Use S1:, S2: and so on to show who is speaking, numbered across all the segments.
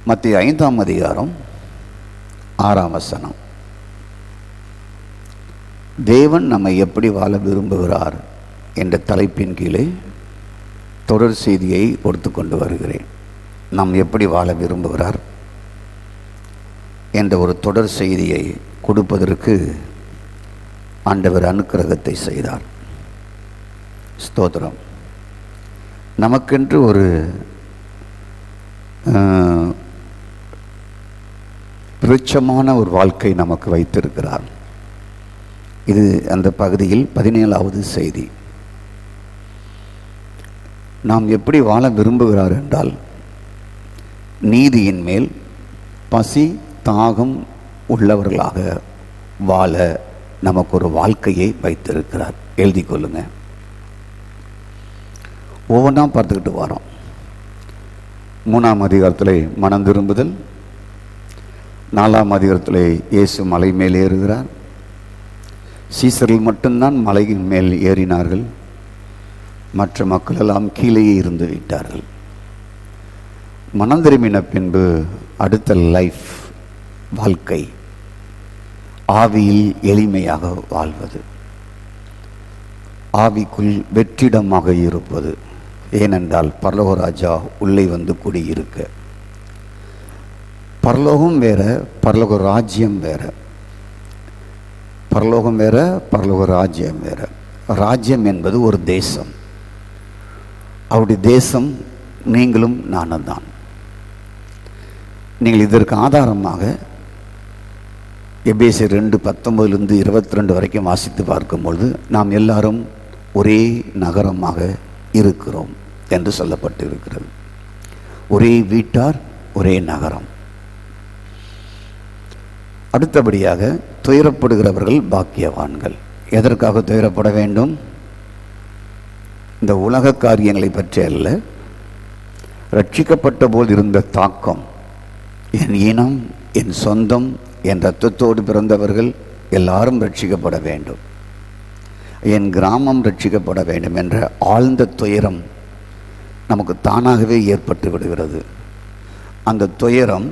S1: மத்தேயு 5ஆம் அதிகாரம் 6ஆம் வசனம். தேவன் நம்மை எப்படி வாழ விரும்புகிறார் என்ற தலைப்பின் கீழே தொடர் செய்தியை கொடுத்து கொண்டு வருகிறேன். நாம் எப்படி வாழ விரும்புகிறார் என்ற ஒரு தொடர் செய்தியை கொடுப்பதற்கு ஆண்டவர் அனுக்கிரகத்தை செய்தார். ஸ்தோத்திரம். நமக்கென்று ஒரு பிரிச்சமான ஒரு வாழ்க்கை நமக்கு வைத்திருக்கிறார். இது அந்த பகுதியில் 17வது செய்தி. நாம் எப்படி வாழ விரும்புகிறார் என்றால், நீதியின் மேல் பசி தாகம் உள்ளவர்களாக வாழ நமக்கு ஒரு வாழ்க்கையை வைத்திருக்கிறார். எழுதி கொள்ளுங்க. ஒவ்வொன்றா பார்த்துக்கிட்டு வரோம். 3ஆம் அதிகாரத்தில் மனம் திரும்புதல், 4ஆம் அதிகாரத்தில் இயேசு மலை மேல் ஏறுகிறார். சீசர்கள் மட்டும்தான் மலையின் மேல் ஏறினார்கள், மற்ற மக்கள் எல்லாம் கீழேயே இருந்து விட்டார்கள். மனம் திரும்பின பின்பு அடுத்த லைஃப் வாழ்க்கை ஆவியில் எளிமையாக வாழ்வது, ஆவிக்குள் வெற்றிடமாக இருப்பது. ஏனென்றால் பரலோக ராஜா உள்ளே வந்து குடியிருக்க. பரலோகம் வேற, பரலோக ராஜ்யம் வேற. பரலோகம் வேற, பரலோக ராஜ்யம் வேற. ராஜ்யம் என்பது ஒரு தேசம். அவருடைய தேசம் நீங்களும் நானும் தான். நீங்கள் இதற்கு ஆதாரமாக எபேசியர் 2:19 - 22 வரைக்கும் வாசித்து பார்க்கும்பொழுது, நாம் எல்லாரும் ஒரே நகரமாக இருக்கிறோம் என்று சொல்லப்பட்டு இருக்கிறது. ஒரே வீட்டார், ஒரே நகரம். அடுத்தபடியாக துயரப்படுகிறவர்கள் பாக்கியவான்கள். எதற்காக துயரப்பட வேண்டும்? இந்த உலக காரியங்களை பற்றி அல்ல. ரட்சிக்கப்பட்ட போல் இருந்த தாக்கம், என் இனம், என் சொந்தம், என் இரத்தத்தோடு பிறந்தவர்கள் எல்லாரும் ரட்சிக்கப்பட வேண்டும், என் கிராமம் ரட்சிக்கப்பட வேண்டும் என்ற ஆழ்ந்த துயரம் நமக்கு தானாகவே ஏற்பட்டு விடுகிறது. அந்த துயரம்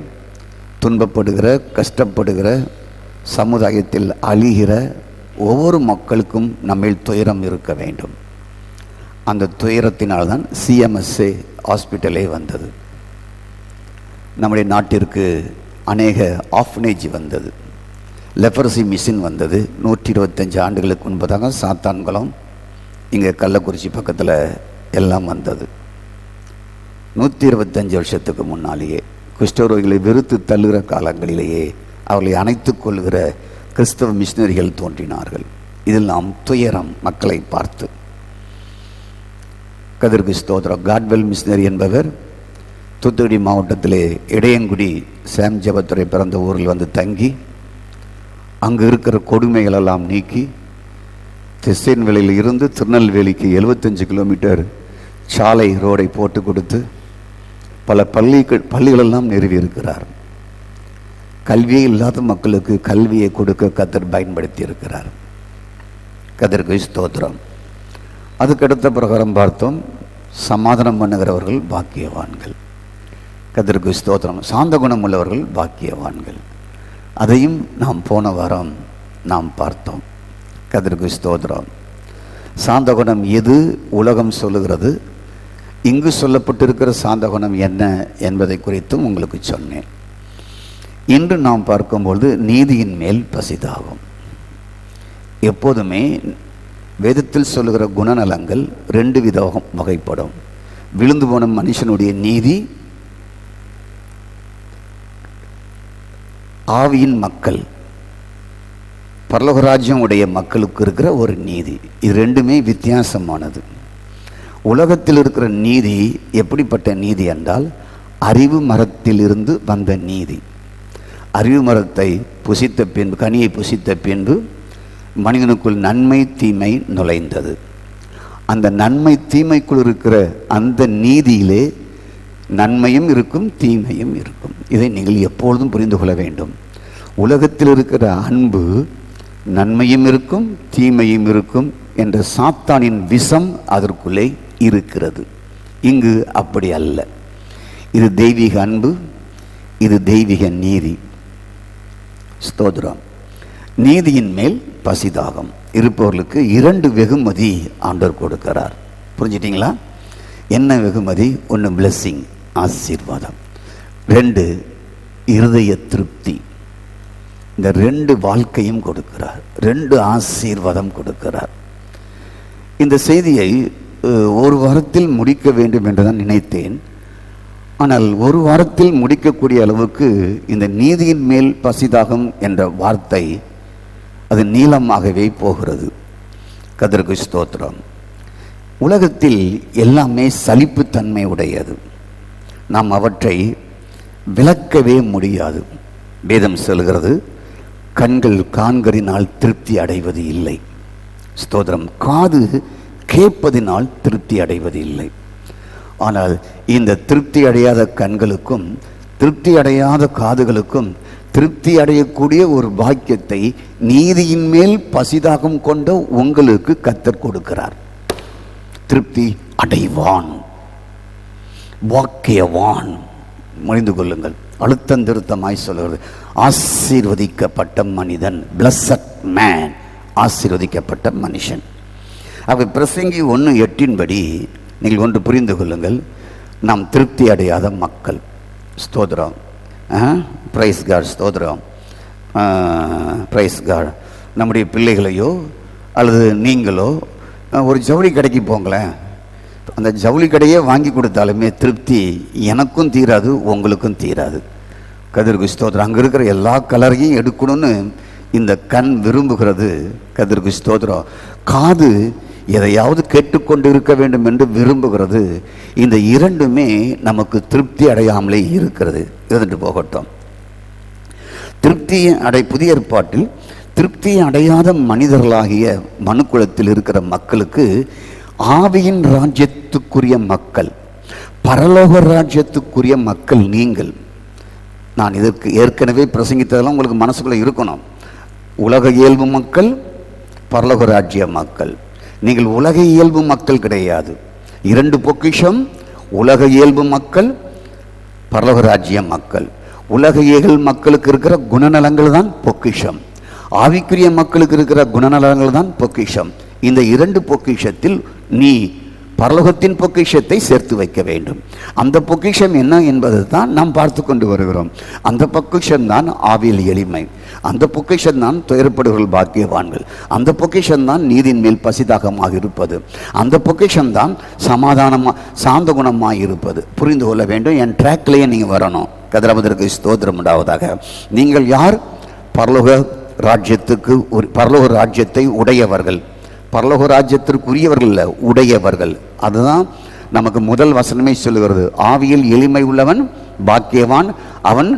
S1: துன்பப்படுகிற, கஷ்டப்படுகிற, சமுதாயத்தில் அழிகிற ஒவ்வொரு மக்களுக்கும் நம்மில் துயரம் இருக்க வேண்டும். அந்த துயரத்தினால்தான் CMSA ஹாஸ்பிட்டலே வந்தது. நம்முடைய நாட்டிற்கு அநேக ஆஃப்னேஜ் வந்தது, லெப்பரசி மிஷின் வந்தது. 125 ஆண்டுகளுக்கு முன்பதாக சாத்தான்குளம் இங்கே கள்ளக்குறிச்சி பக்கத்தில் எல்லாம் வந்தது. 125 வருஷத்துக்கு முன்னாலேயே குஷ்டரோகிகளை வெறுத்து தள்ளுகிற காலங்களிலேயே அவர்களை அணைத்துக் கொள்கிற கிறிஸ்தவ மிஷினரிகள் தோன்றினார்கள். இதெல்லாம் துயரம் மக்களை பார்த்து. கதிர்கு ஸ்தோத்திரம். காட்வெல் மிஷினரி என்பவர் தூத்துக்குடி மாவட்டத்திலே இடையங்குடி சாம் ஜெபத்துறை பிறந்த ஊரில் வந்து தங்கி அங்கு இருக்கிற கொடுமைகளெல்லாம் நீக்கி திசைன்வேலியில் இருந்து திருநெல்வேலிக்கு 75 கிலோமீட்டர் சாலை ரோடை போட்டு கொடுத்து பல பள்ளிகளெல்லாம் நிறுவி இருக்கிறார். கல்வியே இல்லாத மக்களுக்கு கல்வியை கொடுக்க கர்த்தர் பயன்படுத்தி இருக்கிறார். கர்த்தருக்கு ஸ்தோத்திரம். அதுக்கடுத்த பிரகாரம் பார்த்தோம், சமாதானம் பண்ணுகிறவர்கள் பாக்கியவான்கள். கர்த்தருக்கு ஸ்தோத்திரம். சாந்த குணம் உள்ளவர்கள் பாக்கியவான்கள். அதையும் நாம் போன வாரம் நாம் பார்த்தோம். கர்த்தருக்கு ஸ்தோத்திரம். சாந்த குணம் எது உலகம் சொல்லுகிறது, இங்கு சொல்லப்பட்டிருக்கிற சாந்த குணம் என்ன என்பதை குறித்தும் உங்களுக்கு சொன்னேன். இன்று நாம் பார்க்கும்பொழுது நீதியின் மேல் பசிதாகும். எப்போதுமே வேதத்தில் சொல்லுகிற குணநலங்கள் 2 விதம் வகைப்படும். விழுந்து போன மனுஷனுடைய நீதி, ஆவியின் மக்கள் பரலோகராஜ்யம் உடைய மக்களுக்கு இருக்கிற ஒரு நீதி. இது ரெண்டுமே வித்தியாசமானது. உலகத்தில் இருக்கிற நீதி எப்படிப்பட்ட நீதி என்றால், அறிவு மரத்திலிருந்து வந்த நீதி. அறிவு மரத்தை புசித்த பின்பு, கனியை புசித்த பின்பு மனிதனுக்குள் நன்மை தீமை நுழைந்தது. அந்த நன்மை தீமைக்குள் இருக்கிற அந்த நீதியிலே நன்மையும் இருக்கும், தீமையும் இருக்கும். இதை நீங்கள் எப்பொழுதும் புரிந்து கொள்ள வேண்டும். உலகத்தில் இருக்கிற அன்பு நன்மையும் இருக்கும், தீமையும் இருக்கும் என்ற சாத்தானின் விஷம் அதற்குள்ளே இருக்கிறது. இங்கு அப்படி அல்ல. இது தெய்வீக அன்பு, இது தெய்வீக நீதி. ஸ்தோத்திரம். நீதியின் மேல் பசிதாகம் இருப்பவர்களுக்கு 2 வெகுமதி ஆண்டவர் கொடுக்கிறார். புரிஞ்சிட்டிங்களா? என்ன வெகுமதி? 1 பிளெஸ்ஸிங், ஆசீர்வாதம். 2 இருதய திருப்தி. இந்த 2 வாழ்க்கையும் கொடுக்கிறார், 2 ஆசீர்வாதம் கொடுக்கிறார். இந்த செய்தியை ஒரு வாரத்தில் முடிக்க வேண்டும் என்று தான் நினைத்தேன். ஆனால் ஒரு வாரத்தில் முடிக்கக்கூடிய அளவுக்கு இந்த நீதியின் மேல் பசிதாகம் என்ற வார்த்தை அது நீளமாகவே போகிறது. கர்த்தருக்கு ஸ்தோத்திரம். உலகத்தில் எல்லாமே சலிப்புத்தன்மை உடையது. நாம் அவற்றை விளக்கவே முடியாது. வேதம் சொல்கிறது, கண்கள் காண்கிறதினால் திருப்தி அடைவது இல்லை. ஸ்தோத்திரம். காது கேட்பதினால் திருப்தி அடைவது இல்லை. ஆனால் இந்த திருப்தி அடையாத கண்களுக்கும் திருப்தி அடையாத காதுகளுக்கும் திருப்தி அடையக்கூடிய ஒரு பாக்கியத்தை நீதியின் மேல் பசிதாகம் கொண்ட உங்களுக்கு கர்த்தர் கொடுக்கிறார். திருப்தி அடைவான், வாக்கியவான். மனிந்து கொள்ளுங்கள். அழுத்தம் திருத்தமாய் சொல்கிறது, ஆசீர்வதிக்கப்பட்ட மனிதன், பிளஸட் மேன், ஆசீர்வதிக்கப்பட்ட மனுஷன். ஆக பிரசங்கி 1:8 நீங்கள் ஒன்று புரிந்து கொள்ளுங்கள், நாம் திருப்தி அடையாத மக்கள். ஸ்தோத்திரம். Praise God. ஸ்தோத்திரம். Praise God. நம்முடைய பிள்ளைகளையோ அல்லது நீங்களோ ஒரு ஜவுளி கடைக்கு போங்களேன், அந்த ஜவுளி கடையே வாங்கி கொடுத்தாலுமே திருப்தி எனக்கும் தீராது, உங்களுக்கும் தீராது. கதிர்கு ஸ்தோத்திரம். அங்கே இருக்கிற எல்லா கலரையும் எடுக்கணும்னு இந்த கண் விரும்புகிறது. கதிர்கு ஸ்தோத்திரம். காது எதையாவது கேட்டுக்கொண்டு இருக்க வேண்டும் என்று விரும்புகிறது. இந்த 2மே நமக்கு திருப்தி அடையாமலே இருக்கிறது. இருந்துட்டு போகட்டும். புதிய ஏற்பாட்டில் திருப்தி அடையாத மனிதர்களாகிய மனுக்குலத்தில் இருக்கிற மக்களுக்கு ஆவியின் ராஜ்யத்துக்குரிய மக்கள், பரலோக ராஜ்யத்துக்குரிய மக்கள் நீங்கள். நான் இதற்கு ஏற்கனவே பிரசங்கித்ததெல்லாம் உங்களுக்கு மனசுக்குள்ள இருக்கணும். உலக இயல்பு மக்கள், பரலோக ராஜ்ய மக்கள். நீங்கள் உலக இயல்பு மக்கள் கிடையாது. 2 பொக்கிஷம், உலக இயல்பு மக்கள், பரலோக ராஜ்ய மக்கள். உலக இயல் மக்களுக்கு இருக்கிற குணநலங்கள் தான் பொக்கிஷம், ஆவிக்குரிய மக்களுக்கு இருக்கிற குணநலங்கள் தான் பொக்கிஷம். இந்த 2 பொக்கிஷத்தில் நீ பரலோகத்தின் பொக்கிஷத்தை சேர்த்து வைக்க வேண்டும். அந்த பொக்கிஷம் என்ன என்பது தான் நாம் பார்த்து கொண்டு வருகிறோம். அந்த பொக்கிஷம் தான் ஆவியில் எளிமை, அந்த பொக்கிஷம் தான் துயரப்படுகள் பாக்கியவான்கள், அந்த பொக்கிஷம் தான் நீதியின் மேல் பசிதாகமாக இருப்பது, அந்த பொக்கிஷம் தான் சமாதானமாக சாந்த குணமாக இருப்பது. புரிந்து கொள்ள வேண்டும். என் ட்ராக்லேயே நீங்கள் வரணும். கதிரவதற்கு ஸ்தோத்திரம் உண்டாவதாக. நீங்கள் யார்? பரலோக ராஜ்யத்துக்கு பரலோக ராஜ்யத்தை உடையவர்கள். பரலோக ராஜ்யத்திற்குரியவர்கள் இல்லை, உடையவர்கள். அதுதான் நமக்கு முதல் வசனமே சொல்லுகிறது. ஆவியில் எளிமை உள்ளவன் பாக்கியவான், அவன்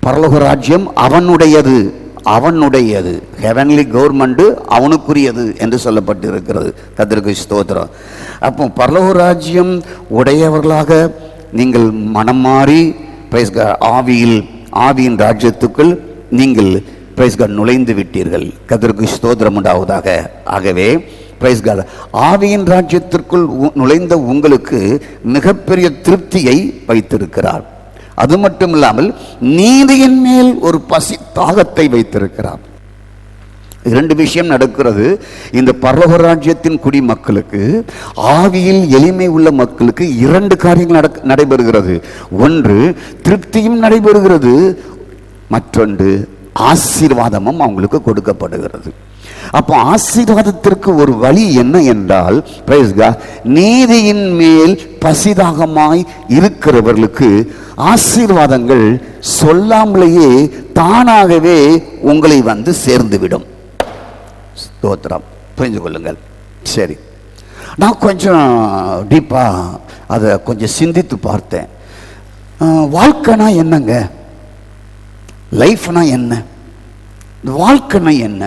S1: பரலோக ராஜ்யம் அவனுடையது, அவனுடையது. ஹெவன்லி கவர்மெண்ட் அவனுக்குரியது என்று சொல்லப்பட்டு இருக்கிறது. கர்த்தருக்கு ஸ்தோத்திரம். அப்போ பரலோக ராஜ்யம் உடையவர்களாக நீங்கள் மனம் மாறி ஆவியின் ராஜ்யத்துக்குள் நீங்கள் நுழைந்து விட்டீர்கள். கர்த்தருக்கு ஸ்தோத்திரம் உண்டாவதாக. ஆகவே பிரைஸ் காட், ஆவியின் ராஜ்யத்திற்குள் நுழைந்த உங்களுக்கு மிகப்பெரிய திருப்தியை வைத்திருக்கிறார். அது மட்டும் இல்லாமல் நீதியின் மேல் ஒரு பசி தாகத்தை வைத்திருக்கிறார். 2 விஷயம் நடக்கிறது. இந்த பரலோக ராஜ்யத்தின் குடிமக்களுக்கு, ஆவியில் எளிமை உள்ள மக்களுக்கு 2 காரியங்கள் நடைபெறுகிறது. ஒன்று பிருப்தியும் நடைபெறுகிறது, மற்றொன்று ஆசீர்வாதமும் அவங்களுக்கு கொடுக்கப்படுகிறது. அப்போ ஆசீர்வாதத்திற்கு ஒரு வழி என்ன என்றால், நீதியின் மேல் பசிதாகமாய் இருக்கிறவர்களுக்கு ஆசீர்வாதங்கள் சொல்லாமலேயே தானாகவே உங்களை வந்து சேர்ந்துவிடும். ஸ்தோத்திரம். புரிந்து கொள்ளுங்கள். சரி, நான் கொஞ்சம் டீப்பா அதை கொஞ்சம் சிந்தித்து பார்த்தேன். வாழ்க்கைனா என்னங்க? லைஃப்னா என்ன? வாழ்க்கைனா என்ன?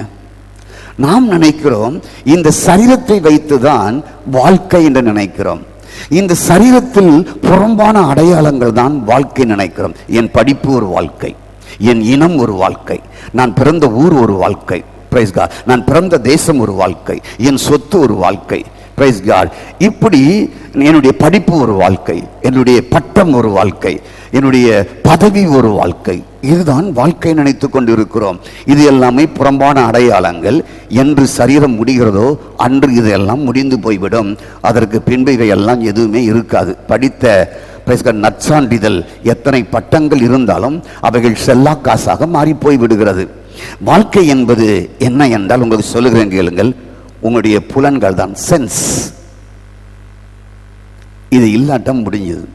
S1: நாம் நினைக்கிறோம் இந்த சரீரத்தை வைத்துதான் வாழ்க்கை என்று நினைக்கிறோம். இந்த சரீரத்தில் புறம்பான அடையாளங்கள் தான் வாழ்க்கை நினைக்கிறோம். என் படிப்பு ஒரு வாழ்க்கை, என் இனம் ஒரு வாழ்க்கை, நான் பிறந்த ஊர் ஒரு வாழ்க்கை, பிரைஸ் காட், நான் பிறந்த தேசம் ஒரு வாழ்க்கை, என் சொத்து ஒரு வாழ்க்கை, பிரைஸ் காட். இப்படி என்னுடைய படிப்பு ஒரு வாழ்க்கை, என்னுடைய பட்டம் ஒரு வாழ்க்கை, என்னுடைய பதவி ஒரு வாழ்க்கை. இதுதான் வாழ்க்கை நினைத்து கொண்டு இருக்கிறோம். இது எல்லாமே புறம்பான அடையாளங்கள். என்று சரீரம் முடிகிறதோ அன்று இதெல்லாம் முடிந்து போய்விடும். அதற்கு பின்பு இவையெல்லாம் எதுவுமே இருக்காது. படித்த நற்சான்றிதழ் எத்தனை பட்டங்கள் இருந்தாலும் அவைகள் செல்லா காசாக மாறி போய் விடுகிறது. வாழ்க்கை என்பது என்ன என்றால், உங்களுக்கு சொல்லுகிறேன் கேளுங்கள், உங்களுடைய புலன்கள் தான், சென்ஸ். இது இல்லாட்டம் முடிஞ்சது.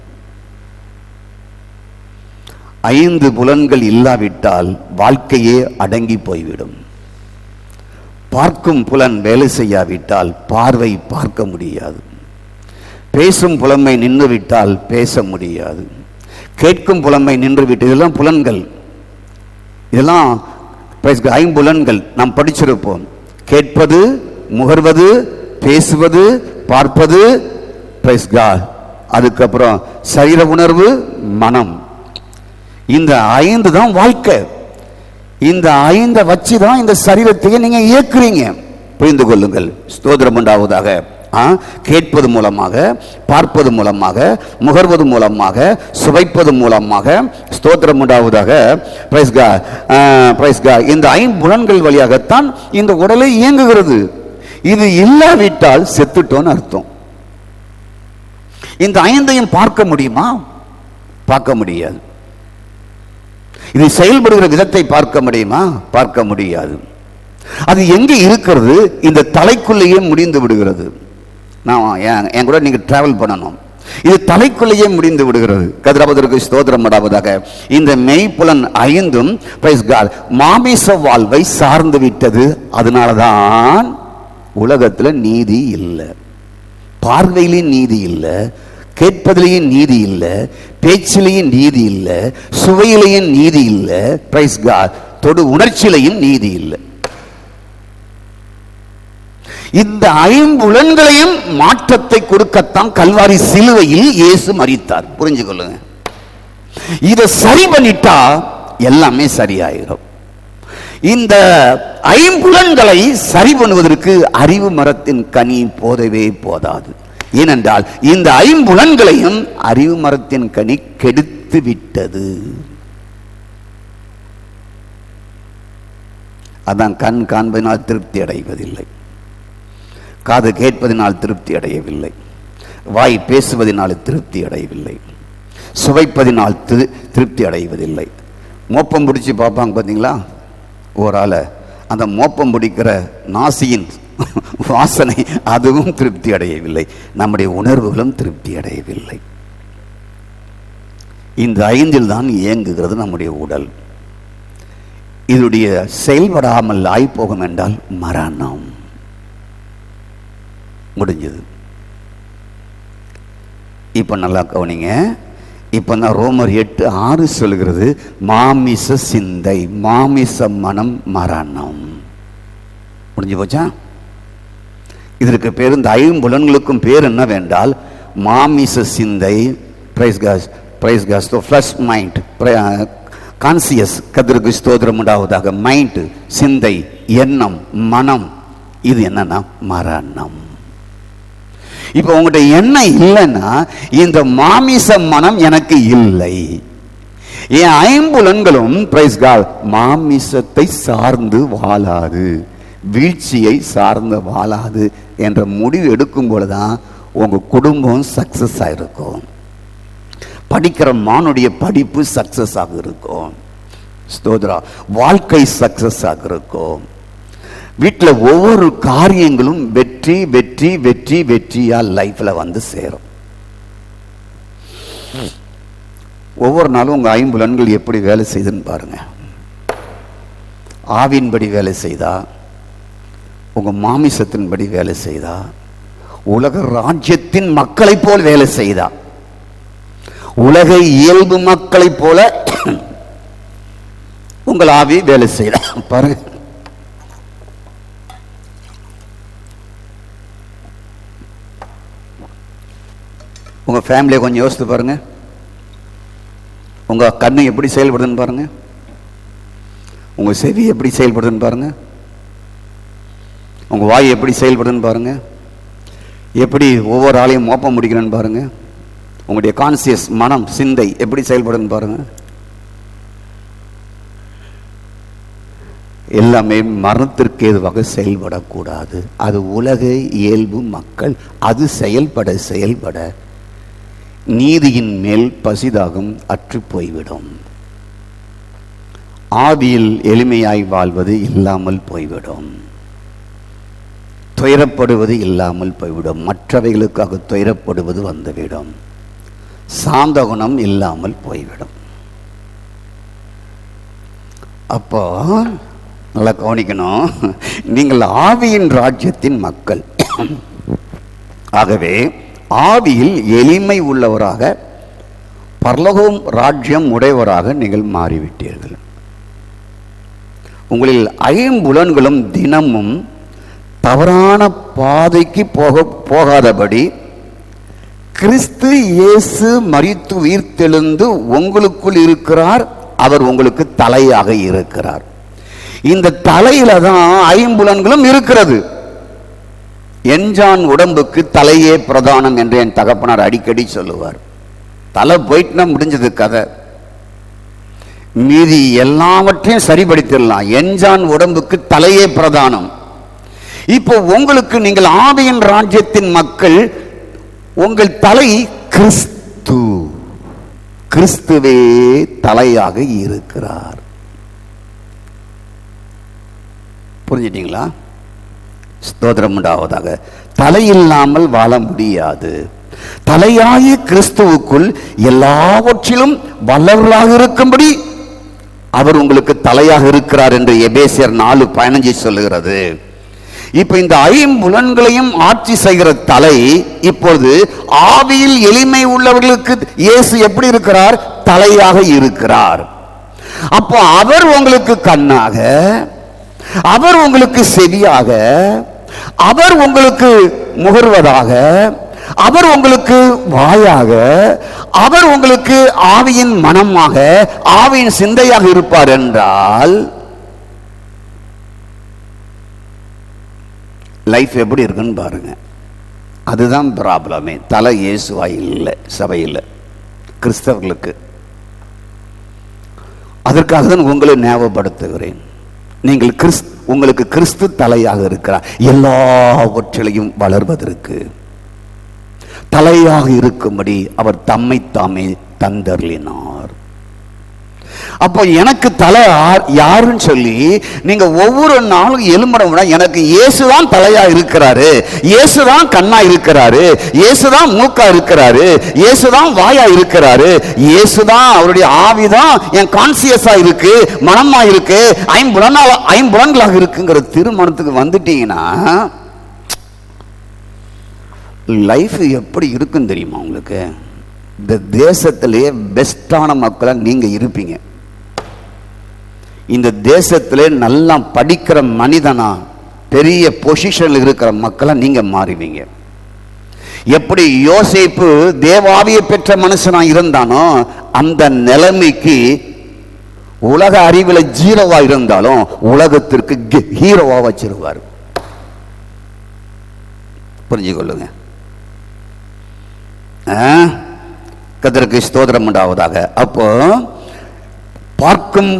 S1: 5 புலன்கள் இல்லாவிட்டால் வாழ்க்கையே அடங்கி போய்விடும். பார்க்கும் புலன் வேலை செய்யாவிட்டால் பார்வை பார்க்க முடியாது. பேசும் புலமை நின்றுவிட்டால் பேச முடியாது. கேட்கும் புலமை நின்றுவிட்டு, இதெல்லாம் புலன்கள், இதெல்லாம் 5 நாம் படிச்சிருப்போம். கேட்பது, முகர்வது, பேசுவது, பார்ப்பது, அதுக்கப்புறம் சரீர உணர்வு, மனம். இந்த 5 தான் வாழ்க்கை. இந்த 5 வச்சு தான் இந்த சரீரத்தையே நீங்க இயக்குறீங்க. புரிந்து கொள்ளுங்கள். ஸ்தோத்திரம் உண்டாவதாக. கேட்பது மூலமாக, பார்ப்பது மூலமாக, முகர்வது மூலமாக, சுவைப்பது மூலமாக, ஸ்தோத்திரம் உண்டாவதாக. இந்த 5 புலன்கள் வழியாகத்தான் இந்த உடலை இயங்குகிறது. இது இல்லாவிட்டால் செத்துட்டோன்னு அர்த்தம். இந்த 5ஐயும் பார்க்க முடியுமா? பார்க்க முடியாது. இது செயல்படுகிற விதத்தை பார்க்க முடியுமா? பார்க்க முடியாது. அது எங்கே இருக்கிறது? இந்த தலைக்குள்ளேயே முடிந்து விடுகிறது. நான் என் கூட நீங்க டிராவல் பண்ணணும். இது தலைக்குள்ளேயே முடிந்து விடுகிறது. கதிரவதற்கு ஸ்தோத்திரம் உண்டாவதாக. இந்த மெய்ப்புலன் 5ம் மாமிச வாழ்வை சார்ந்து விட்டது. அதனாலதான் உலகத்துல நீதி இல்லை. பார்வையிலையும் நீதி இல்லை, கேட்பதிலேயும் நீதி இல்லை, பேச்சிலேயும் நீதி இல்லை, சுவையிலையும் நீதி இல்லை, தொடு உணர்ச்சியிலையும் நீதி இல்லை. இந்த 5 புலன்களையும் மாற்றத்தை கொடுக்கத்தான் கல்வாரி சிலுவையில் இயேசு மரித்தார். புரிஞ்சு கொள்ளுங்க. இதை சரி பண்ணிட்டா எல்லாமே சரியாயிரும். இந்த 5 புலன்களை சரி பண்ணுவதற்கு அறிவு மரத்தின் கனி போதவே போதாது. ஏனென்றால் இந்த 5 புலன்களையும் அறிவு மரத்தின் கனி கெடுத்து விட்டது. அதான் கண் காண்பதினால் திருப்தி அடைவதில்லை, காது கேட்பதினால் திருப்தி அடையவில்லை, வாய் பேசுவதனால் திருப்தி அடையவில்லை, சுவைப்பதினால் திருப்தி அடைவதில்லை. மோப்பம் பிடிச்சி பார்ப்பாங்க பார்த்தீங்களா ஒரு ஆளை, அந்த மோப்பம் பிடிக்கிற நாசியின் வாசனை அதுவும் திருப்தி அடையவில்லை. நம்முடைய உணர்வுகளும் திருப்தி அடையவில்லை. இந்த 5இல் தான் இயங்குகிறது நம்முடைய உடல். இதனுடைய செயல்படாமல் ஆய்போகும் என்றால் மரணம். முடிஞ்சது. இப்ப நல்லா கவனிங்க. இப்ப நான் ரோமர் 8:6 சொல்கிறது, மாமிச சிந்தை, மாமிச மனம் மரணம். முடிஞ்சு போச்சா? இதற்கு பேர், இந்த 5 புலன்களுக்கும் பேர் என்னவென்றால் மாமிச சிந்தை, ஃப்ளஷ் மைண்ட், கான்சியஸ். கர்த்தருக்கு ஸ்தோத்திரம் உண்டாவதாக. மைண்ட், சிந்தை, எண்ணம், மனம், இது என்னன்னா மரணம். இப்ப உங்கள்கிட்ட எண்ணம் இல்லைன்னா இந்த மாமிச மனம் எனக்கு இல்லை. என் 5 புலன்களும் மாமிசத்தை சார்ந்து வாழாது, வீழ்ச்சியை சார்ந்து வாழாது என்ற முடிவு எடுக்கும் பொழுதுதான் உங்க குடும்பம் சக்சஸ் ஆயிருக்கும். படிக்கிற மானுடைய படிப்பு சக்சஸ் ஆக இருக்கும். ஸ்தோத்ரா. வாழ்க்கை சக்சஸ் ஆக இருக்கும். வீட்டில் ஒவ்வொரு காரியங்களும் வெற்றி வெற்றி வெற்றி வெற்றியா லைஃப்ல வந்து சேரும். ஒவ்வொரு நாளும் உங்க 5 புலன்கள் எப்படி வேலை செய்யுதுன்னு பாருங்க. ஆவின்படி வேலை செய்தா, உங்க மாமிசத்தின்படி வேலை செய்தா, உலக ராஜ்யத்தின் மக்களை போல் வேலை செய்தா, உலக இயல்பு மக்களை போல உங்கள் ஆவி வேலை செய்தா பாருங்க. உங்க ஃபேமிலியை கொஞ்சம் யோசித்து பாருங்க. உங்க கண்ணு எப்படி செயல்படுதுன்னு பாருங்க, உங்க செவி எப்படி செயல்படுதுன்னு பாருங்க, உங்க வாய் எப்படி செயல்படுதுன்னு பாருங்க. எப்படி ஒவ்வொரு ஆளையும் மோப்பம் முடிக்கிறேன்னு பாருங்க. உங்களுடைய கான்சியஸ் மனம் சிந்தை எப்படி செயல்படுன்னு பாருங்க. எல்லாமே மரணத்திற்கு ஏதுவாக செயல்படக்கூடாது. அது உலக இயல்பு மக்கள். அது செயல்பட நீதியின் மேல் பசிதாகம் அற்று போய்விடும். ஆவியில் எளிமையாய் வாழ்வது இல்லாமல் போய்விடும். துயரப்படுவது இல்லாமல் போய்விடும். மற்றவைகளுக்காக துயரப்படுவது வந்துவிடும். சாந்த குணம் இல்லாமல் போய்விடும். அப்போ நல்லா கவனிக்கணும், நீங்கள் ஆவியின் ராஜ்யத்தின் மக்கள். ஆகவே ஆவியில் எளிமை உள்ளவராக, பரலோகம் ராஜ்யம் உடையவராக நீங்கள் மாறிவிட்டீர்கள். உங்களில் ஐம்புலன்களும் தினமும் தவறான பாதைக்கு போகாதபடி கிறிஸ்து இயேசு மரித்து உயிர்த்தெழுந்து உங்களுக்குள் இருக்கிறார். அவர் உங்களுக்கு தலையாக இருக்கிறார். இந்த தலையில தான் ஐம்புலன்களும் இருக்கிறது. எஞ்சான் உடம்புக்கு தலையே பிரதானம் என்று என் தகப்பனார் அடிக்கடி சொல்லுவார். தலை போயிட்டுனா முடிஞ்சது கதை. மீதி எல்லாவற்றையும் சரிபடுத்திடலாம். எஞ்சான் உடம்புக்கு தலையே பிரதானம். இப்போ உங்களுக்கு, நீங்கள் ஆவியின் ராஜ்யத்தின் மக்கள், உங்கள் தலை கிறிஸ்து. கிறிஸ்துவே தலையாக இருக்கிறார். புரிஞ்சிட்டீங்களா? ஸ்தோத்திரம் உண்டாவதாக. தலை இல்லாமல் வாழ முடியாது. தலையாகிய கிறிஸ்துவுக்குள் எல்லாவற்றிலும் வல்லவர்களாக இருக்கும்படி அவர் உங்களுக்கு தலையாக இருக்கிறார் என்று எபேசியர் 4:15 சொல்லுகிறது. இப்ப இந்த ஐம்புலன்களையும் ஆட்சி செய்கிற தலை இப்பொழுது ஆவியில் எளிமை உள்ளவர்களுக்கு இயேசு எப்படி இருக்கிறார்? தலையாக இருக்கிறார். அப்போ அவர் உங்களுக்கு கண்ணாக, அவர் உங்களுக்கு செவியாக, அவர் உங்களுக்கு முகர்வதாக, அவர் உங்களுக்கு வாயாக, அவர் உங்களுக்கு ஆவியின் மனமாக, ஆவியின் சிந்தையாக இருப்பார் என்றால் லைஃப் எப்படி இருக்குன்னு பாருங்க. அதுதான் ப்ராப்ளமே. தலை இயேசுவாய் இல்லை சபையில் கிறிஸ்தவர்களுக்கு. அதற்காக தான் உங்களை ஞாபகப்படுத்துகிறேன். நீங்கள் உங்களுக்கு கிறிஸ்து தலையாக இருக்கிறார். எல்லாவற்றிலையும் வளர்வதற்கு தலையாக இருக்கும்படி அவர் தம்மை தாமே தந்தருளினார். அப்போ எனக்கு தலை யாருன்னு சொல்லி நீங்க ஒவ்வொரு நாளும் எலும்பட, எனக்கு இயேசுதான் தலையா இருக்கிறாரு, இயேசுதான் கண்ணா இருக்கிறாரு, இயேசுதான் மூக்கா இருக்கிறாரு, இயேசுதான் வாயா இருக்கிறாரு, இயேசுதான் அவருடைய ஆவிதான் என் கான்சியஸா இருக்கு, மனமா இருக்கு, ஐம்புலன்களாக இருக்குங்கிற தீர்மானத்துக்கு வந்துட்டீங்கன்னா லைஃப் எப்படி இருக்குன்னு தெரியுமா உங்களுக்கு? இந்த தேசத்திலேயே பெஸ்டான மக்களா நீங்க இருப்பீங்க. இந்த தேசத்திலே நல்லா படிக்கிற மனிதனா, பெரிய பொசிஷன்ல இருக்கிற மக்களா நீங்க மாறுவீங்க. எப்படி யோசேப்பு தேவாவியை பெற்ற மனுஷனா இருந்தானோ அந்த நிலைமைக்கு உலக அறிவில் ஜீரோவா இருந்தாலும் உலகத்திற்கு ஹீரோவா வச்சிருவார். புரிஞ்சு கொள்ளுங்க. கர்த்தருக்கு ஸ்தோத்திரம் உண்டாவதாக. அப்போ பார்க்கும்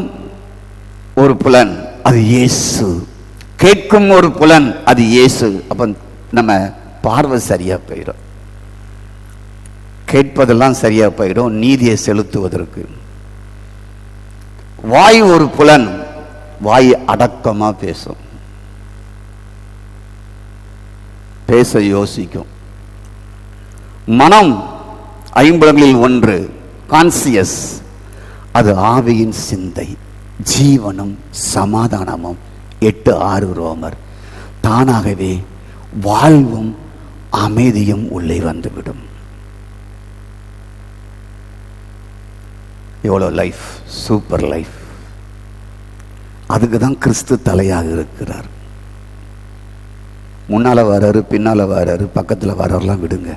S1: ஒரு புலன் அது இயேசு, கேட்கும் ஒரு புலன் அது இயேசு. அப்ப நம்ம பார்வை சரியா போயிடும், கேட்பதெல்லாம் சரியா போயிடும் நீதியை செலுத்துவதற்கு. வாய் ஒரு புலன், வாய் அடக்கமா பேசும், பேச யோசிக்கும். மனம் ஐம்புலன்களில் ஒன்று, கான்சியஸ், அது ஆவியின் சிந்தை, ஜீவனும் சமாதானமும் 8:6 ரோமர். தானாகவே வாழ்வும் அமைதியும் உள்ளே வந்துவிடும். எவ்வளோ லைஃப், சூப்பர் லைஃப். அதுக்கு தான் கிறிஸ்து தலையாக இருக்கிறார். முன்னால வராரு, பின்னால வராரு, பக்கத்துல வர்றவரெல்லாம் விடுங்க.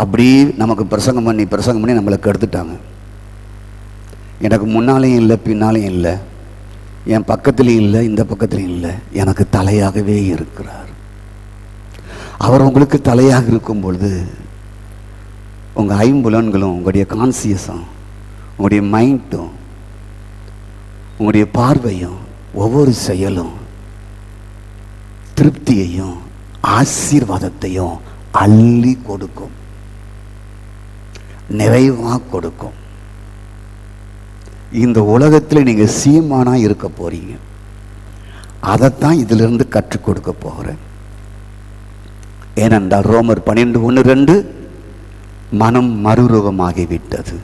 S1: அப்படி நமக்கு பிரசங்கம் பண்ணி நம்மளை கெடுத்துட்டாங்க. எனக்கு முன்னாலையும் இல்லை, பின்னாலையும் இல்லை, என் பக்கத்துலையும் இல்லை, இந்த பக்கத்துலையும் இல்லை, எனக்கு தலையாகவே இருக்கிறார். அவர் உங்களுக்கு தலையாக இருக்கும் பொழுது உங்கள் ஐம்புலன்களும், உங்களுடைய கான்சியஸும், உங்களுடைய மைண்டும், உங்களுடைய பார்வையும், ஒவ்வொரு செயலும் திருப்தியையும் ஆசீர்வாதத்தையும் அள்ளி கொடுக்கும், நிறைவாக கொடுக்கும். இந்த உலகத்தில் நீங்கள் சீமானா இருக்க போறீங்க. அதைத்தான் இதிலிருந்து கற்றுக் கொடுக்க போகிறேன். ஏனென்றால் ரோமர் 12:1-2 மனம் மறுரூபமாகிவிட்டது.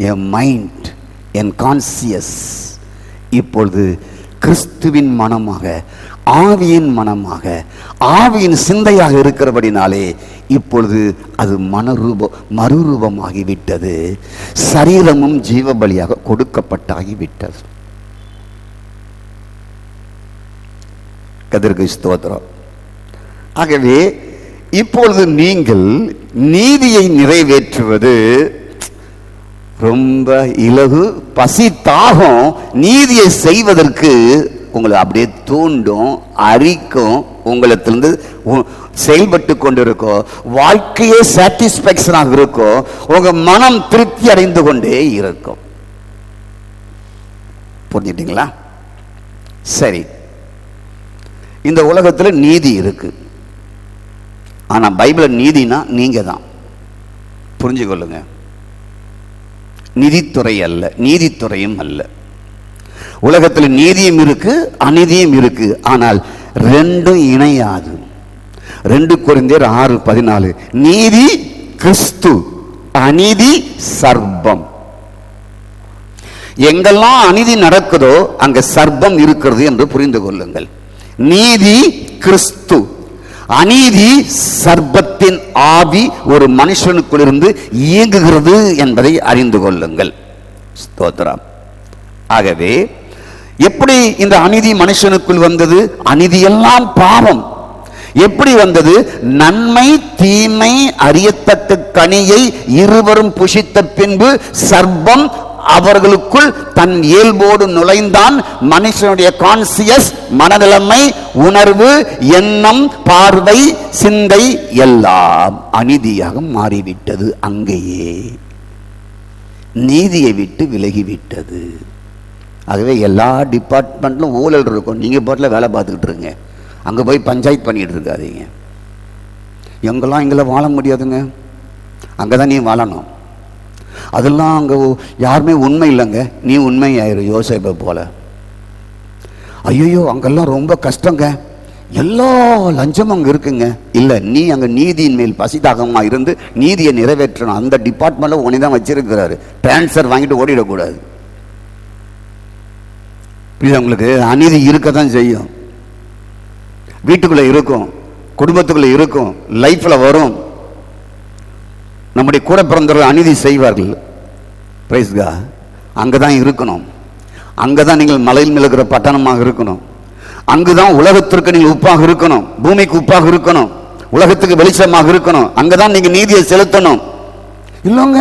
S1: என் மைண்ட், என் கான்சியஸ் இப்பொழுது கிறிஸ்துவின் மனமாக, ஆவியின் மனமாக, ஆவியின் சிந்தையாக இருக்கிறபடினாலே இப்பொழுது அது மறுரூபமாகிவிட்டது. சரீரமும் ஜீவ பலியாக கொடுக்கப்பட்டாகிவிட்டது. கர்த்தருக்கு ஸ்தோத்திரம். ஆகவே இப்பொழுது நீங்கள் நீதியை நிறைவேற்றுவது ரொம்ப இலகு. பசி தாகம் நீதியை செய்வதற்கு உங்களை அப்படியே தூண்டும், அரிக்கும், உங்களிடத்திலிருந்து செயல்பட்டு கொண்டிருக்கும். வாழ்க்கையே சாட்டிஸ்பேக்ஷனாக இருக்கும். உங்க மனம் திருப்தி அடைந்து கொண்டே இருக்கும். புரிஞ்சுட்டீங்களா? சரி, இந்த உலகத்தில் நீதி இருக்கு. ஆனா பைபிள் நீதினா நீங்க தான். புரிஞ்சுக்கொள்ளுங்க. நிதித்துறை அல்ல, நீதித்துறையும் அல்ல. உலகத்தில் நீதியும் இருக்கு, அநீதியும் இருக்கு. ஆனால் ரெண்டும் இணையாது. 2 கொரிந்தியர் 6:14 நீதி கிறிஸ்து, அநீதி சர்ப்பம். எங்கெல்லாம் அநீதி நடக்குதோ அங்க சர்ப்பம் இருக்கிறது என்று புரிந்து கொள்ளுங்கள். நீதி கிறிஸ்து, அநீதி சர்ப்பத்தின் ஆவி ஒரு மனுஷனுக்குள் இருந்து இயங்குகிறது என்பதை அறிந்து கொள்ளுங்கள். ஸ்தோத்திரம். ஆகவே எப்படி இந்த அநீதி மனுஷனுக்குள் வந்தது? அநீதி எல்லாம் பாவம். எப்படி வந்தது? நன்மை தீமை அறியத்தக்க கனியை இருவரும் புசித்த பின்பு சர்ப்பம் அவர்களுக்குள் தன் இயல்போடு நுழைந்தான். மனுஷனுடைய கான்சியஸ், மனநிலைமை, உணர்வு, எண்ணம், பார்வை, சிந்தை எல்லாம் அநீதியாக மாறிவிட்டது. அங்கேயே நீதியை விட்டு விலகிவிட்டது. ஆகவே எல்லா டிபார்ட்மெண்ட்லும் ஊழல் இருக்கும். நீங்க பாட்டில் வேலை பார்த்துக்கிட்டு இருங்க. அங்கே போய் பஞ்சாயத்து பண்ணிட்டு இருக்காதீங்க. எங்கெல்லாம் இங்கெல்லாம் வாழ முடியாதுங்க, அங்கே தான் நீ வாழணும். அதெல்லாம் அங்கே யாருமே உண்மை இல்லைங்க, நீ உண்மை ஆயிரு யோசேப்பை போல. ஐயோ அங்கெல்லாம் ரொம்ப கஷ்டங்க, எல்லா லஞ்சமும் அங்கே இருக்குங்க. இல்லை, நீ அங்கே நீதியின் மேல் பசிதாகமாக இருந்து நீதியை நிறைவேற்றணும். அந்த டிபார்ட்மெண்ட்டில் உன்னை தான் வச்சிருக்கிறாரு. டிரான்ஸ்ஃபர் வாங்கிட்டு ஓடிடக்கூடாது. புரியுது உங்களுக்கு? அநீதி இருக்க தான் செய்யும். வீட்டுக்குள்ளே இருக்கும், குடும்பத்துக்குள்ளே இருக்கும், லைஃப்பில் வரும். நம்முடைய கூட பிறந்தவர்கள் அநீதி செய்வார்கள். Praise God. அங்கே தான் இருக்கணும். அங்கே தான் நீங்கள் மலையில் மிளகிற பட்டணமாக இருக்கணும். அங்குதான் உலகத்திற்கு நீங்கள் உப்பாக இருக்கணும், பூமிக்கு உப்பாக இருக்கணும், உலகத்துக்கு வெளிச்சமாக இருக்கணும். அங்கே தான் நீங்கள் நீதியை செலுத்தணும். இல்லைங்க,